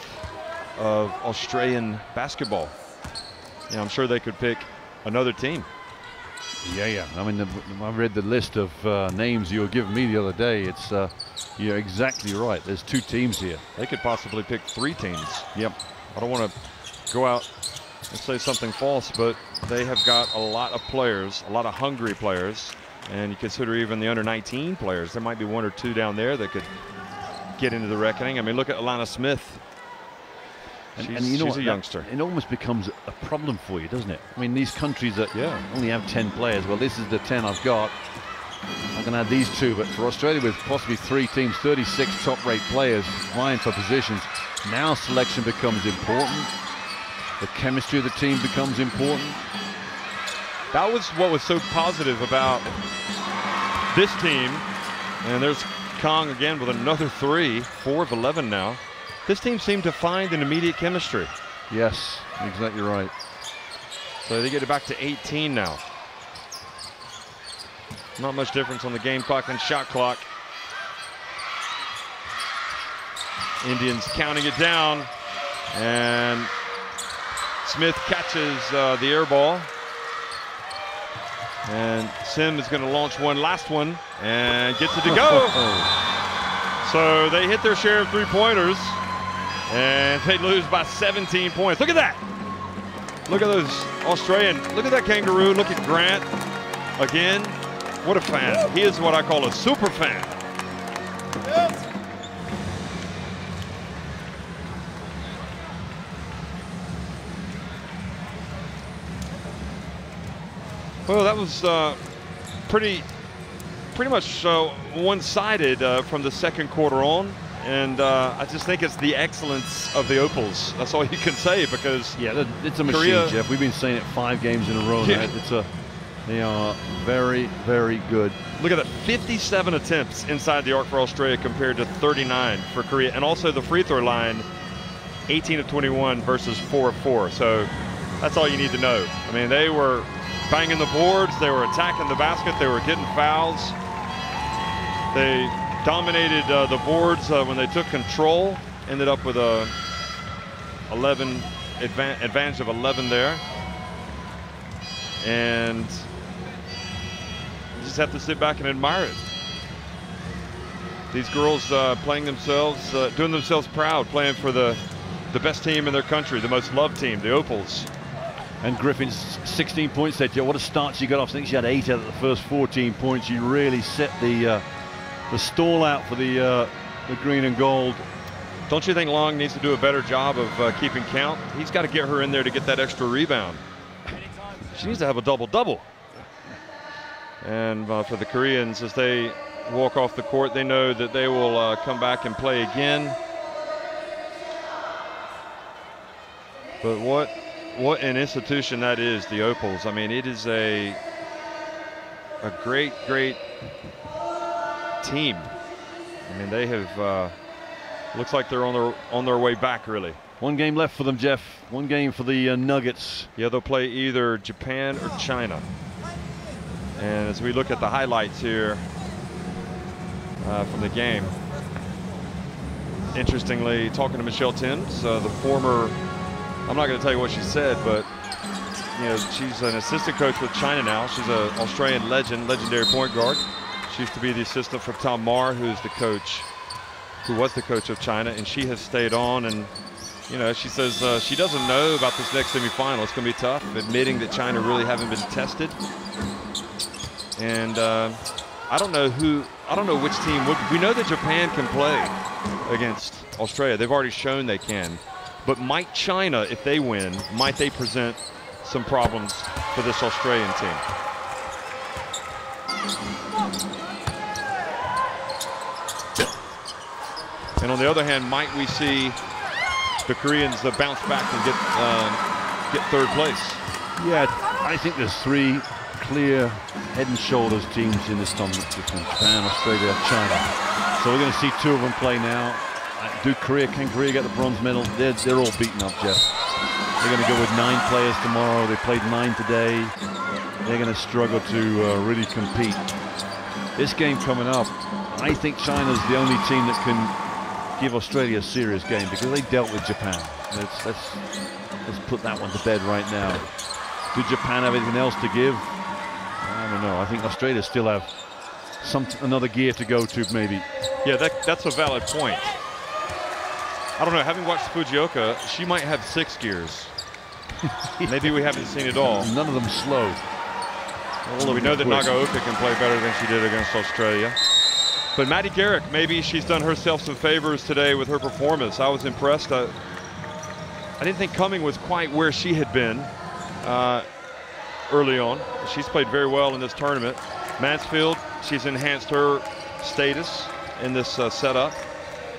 S1: of Australian basketball. Yeah, I'm sure they could pick another team.
S2: Yeah. I mean, I read the list of names you were giving me the other day. It's you're exactly right. There's 2 teams here.
S1: They could possibly pick 3 teams.
S2: Yep.
S1: I don't want to go out and say something false, but they have got a lot of players, a lot of hungry players, and you consider even the under-19 players. There might be 1 or 2 down there that could get into the reckoning. I mean, look at Alana Smith.
S2: And you know
S1: she's
S2: what,
S1: a youngster.
S2: It almost becomes a problem for you, doesn't it? I mean, these countries that only have 10 players, well, this is the 10 I've got. I'm going to add these 2, but for Australia with possibly 3 teams, 36 top-rate players vying for positions, now selection becomes important. The chemistry of the team becomes important.
S1: That was what was so positive about this team. And there's Kang again with another 3, 4 of 11 now. This team seemed to find an immediate chemistry.
S2: Yes, exactly right.
S1: So they get it back to 18 now. Not much difference on the game clock and shot clock. Indians counting it down. And Smith catches the air ball. And Sim is going to launch one last one and gets it to go. So they hit their share of 3-pointers. And they lose by 17 points. Look at that. Look at those Australian. Look at that kangaroo. Look at Grant. Again, what a fan. He is what I call a super fan. Well, that was pretty much one-sided from the second quarter on. And I just think it's the excellence of the Opals. That's all you can say, because
S2: it's a machine, Korea, Jeff. We've been saying it 5 games in a row now. They are very, very good.
S1: Look at that, 57 attempts inside the arc for Australia compared to 39 for Korea. And also the free throw line, 18 of 21 versus 4 of 4. So that's all you need to know. I mean, they were banging the boards, they were attacking the basket, they were getting fouls. They dominated the boards when they took control. ended up with a 11 advantage of 11 there, and you just have to sit back and admire it. These girls playing themselves, doing themselves proud, playing for the best team in their country, the most loved team, the Opals.
S2: And Griffin's 16 points there, Joe. What a start she got off. I think she had 8 out of the first 14 points. She really set the stall out for the green and gold.
S1: Don't you think Long needs to do a better job of keeping count? He's got to get her in there to get that extra rebound. She needs to have a double-double. And for the Koreans, as they walk off the court, they know that they will come back and play again. But what an institution that is, the Opals. I mean, it is a great team. I mean, they have looks like they're on their way back, really.
S2: One game left for them, Jeff. One game for the Nuggets.
S1: Yeah, they'll play either Japan or China. And as we look at the highlights here from the game, interestingly, talking to Michelle Timms, the former, I'm not going to tell you what she said, but you know, she's an assistant coach with China now. She's an Australian legendary point guard. She used to be the assistant for Tom Marr, who was the coach of China, and she has stayed on. And you know, she says she doesn't know about this next semifinal. It's going to be tough, admitting that China really haven't been tested. And I don't know which team would. We know that Japan can play against Australia. They've already shown they can. But might China, if they win, might they present some problems for this Australian team? And on the other hand, might we see the Koreans bounce back and get third place?
S2: Yeah, I think there's 3 clear head and shoulders teams in this tournament between Japan, Australia, China. So we're going to see 2 of them play now. Can Korea get the bronze medal? They're all beaten up, Jeff. They're going to go with 9 players tomorrow. They played 9 today. They're going to struggle to really compete. This game coming up, I think China's the only team that can give Australia a serious game because they dealt with Japan. Let's put that one to bed right now. Do Japan have anything else to give? I don't know. I think Australia still have another gear to go to, maybe.
S1: Yeah, that's a valid point. I don't know. Having watched Fujioka, she might have 6 gears. Maybe we haven't seen it all.
S2: None of them slow.
S1: We know that Nagaoka can play better than she did against Australia. But Maddie Garrick, maybe she's done herself some favors today with her performance. I was impressed. I didn't think Cumming was quite where she had been early on. She's played very well in this tournament. Mansfield, she's enhanced her status in this setup,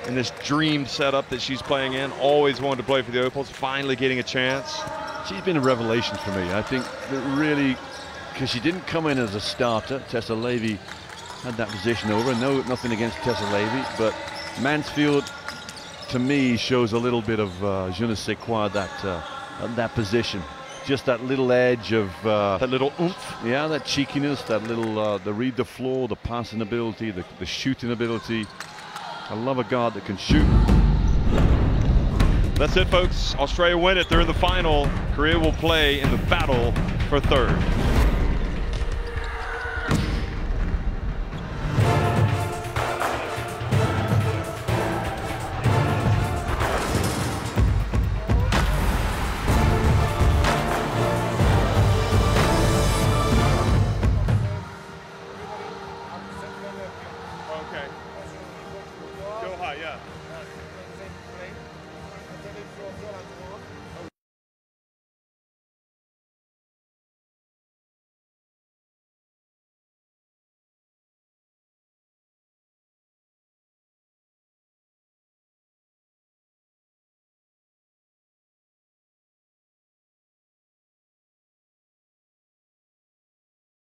S1: in this dream setup that she's playing in. Always wanted to play for the Opals, finally getting a chance.
S2: She's been a revelation for me. I think that really, because she didn't come in as a starter. Tessa Levy had that position over. No, nothing against Tessa Levy, but Mansfield, to me, shows a little bit of je ne sais quoi, that position. Just that little edge of
S1: that little oomph.
S2: Yeah, that cheekiness, that little the read the floor, the passing ability, the shooting ability. I love a guard that can shoot.
S1: That's it, folks. Australia win it. They're in the final. Korea will play in the battle for third.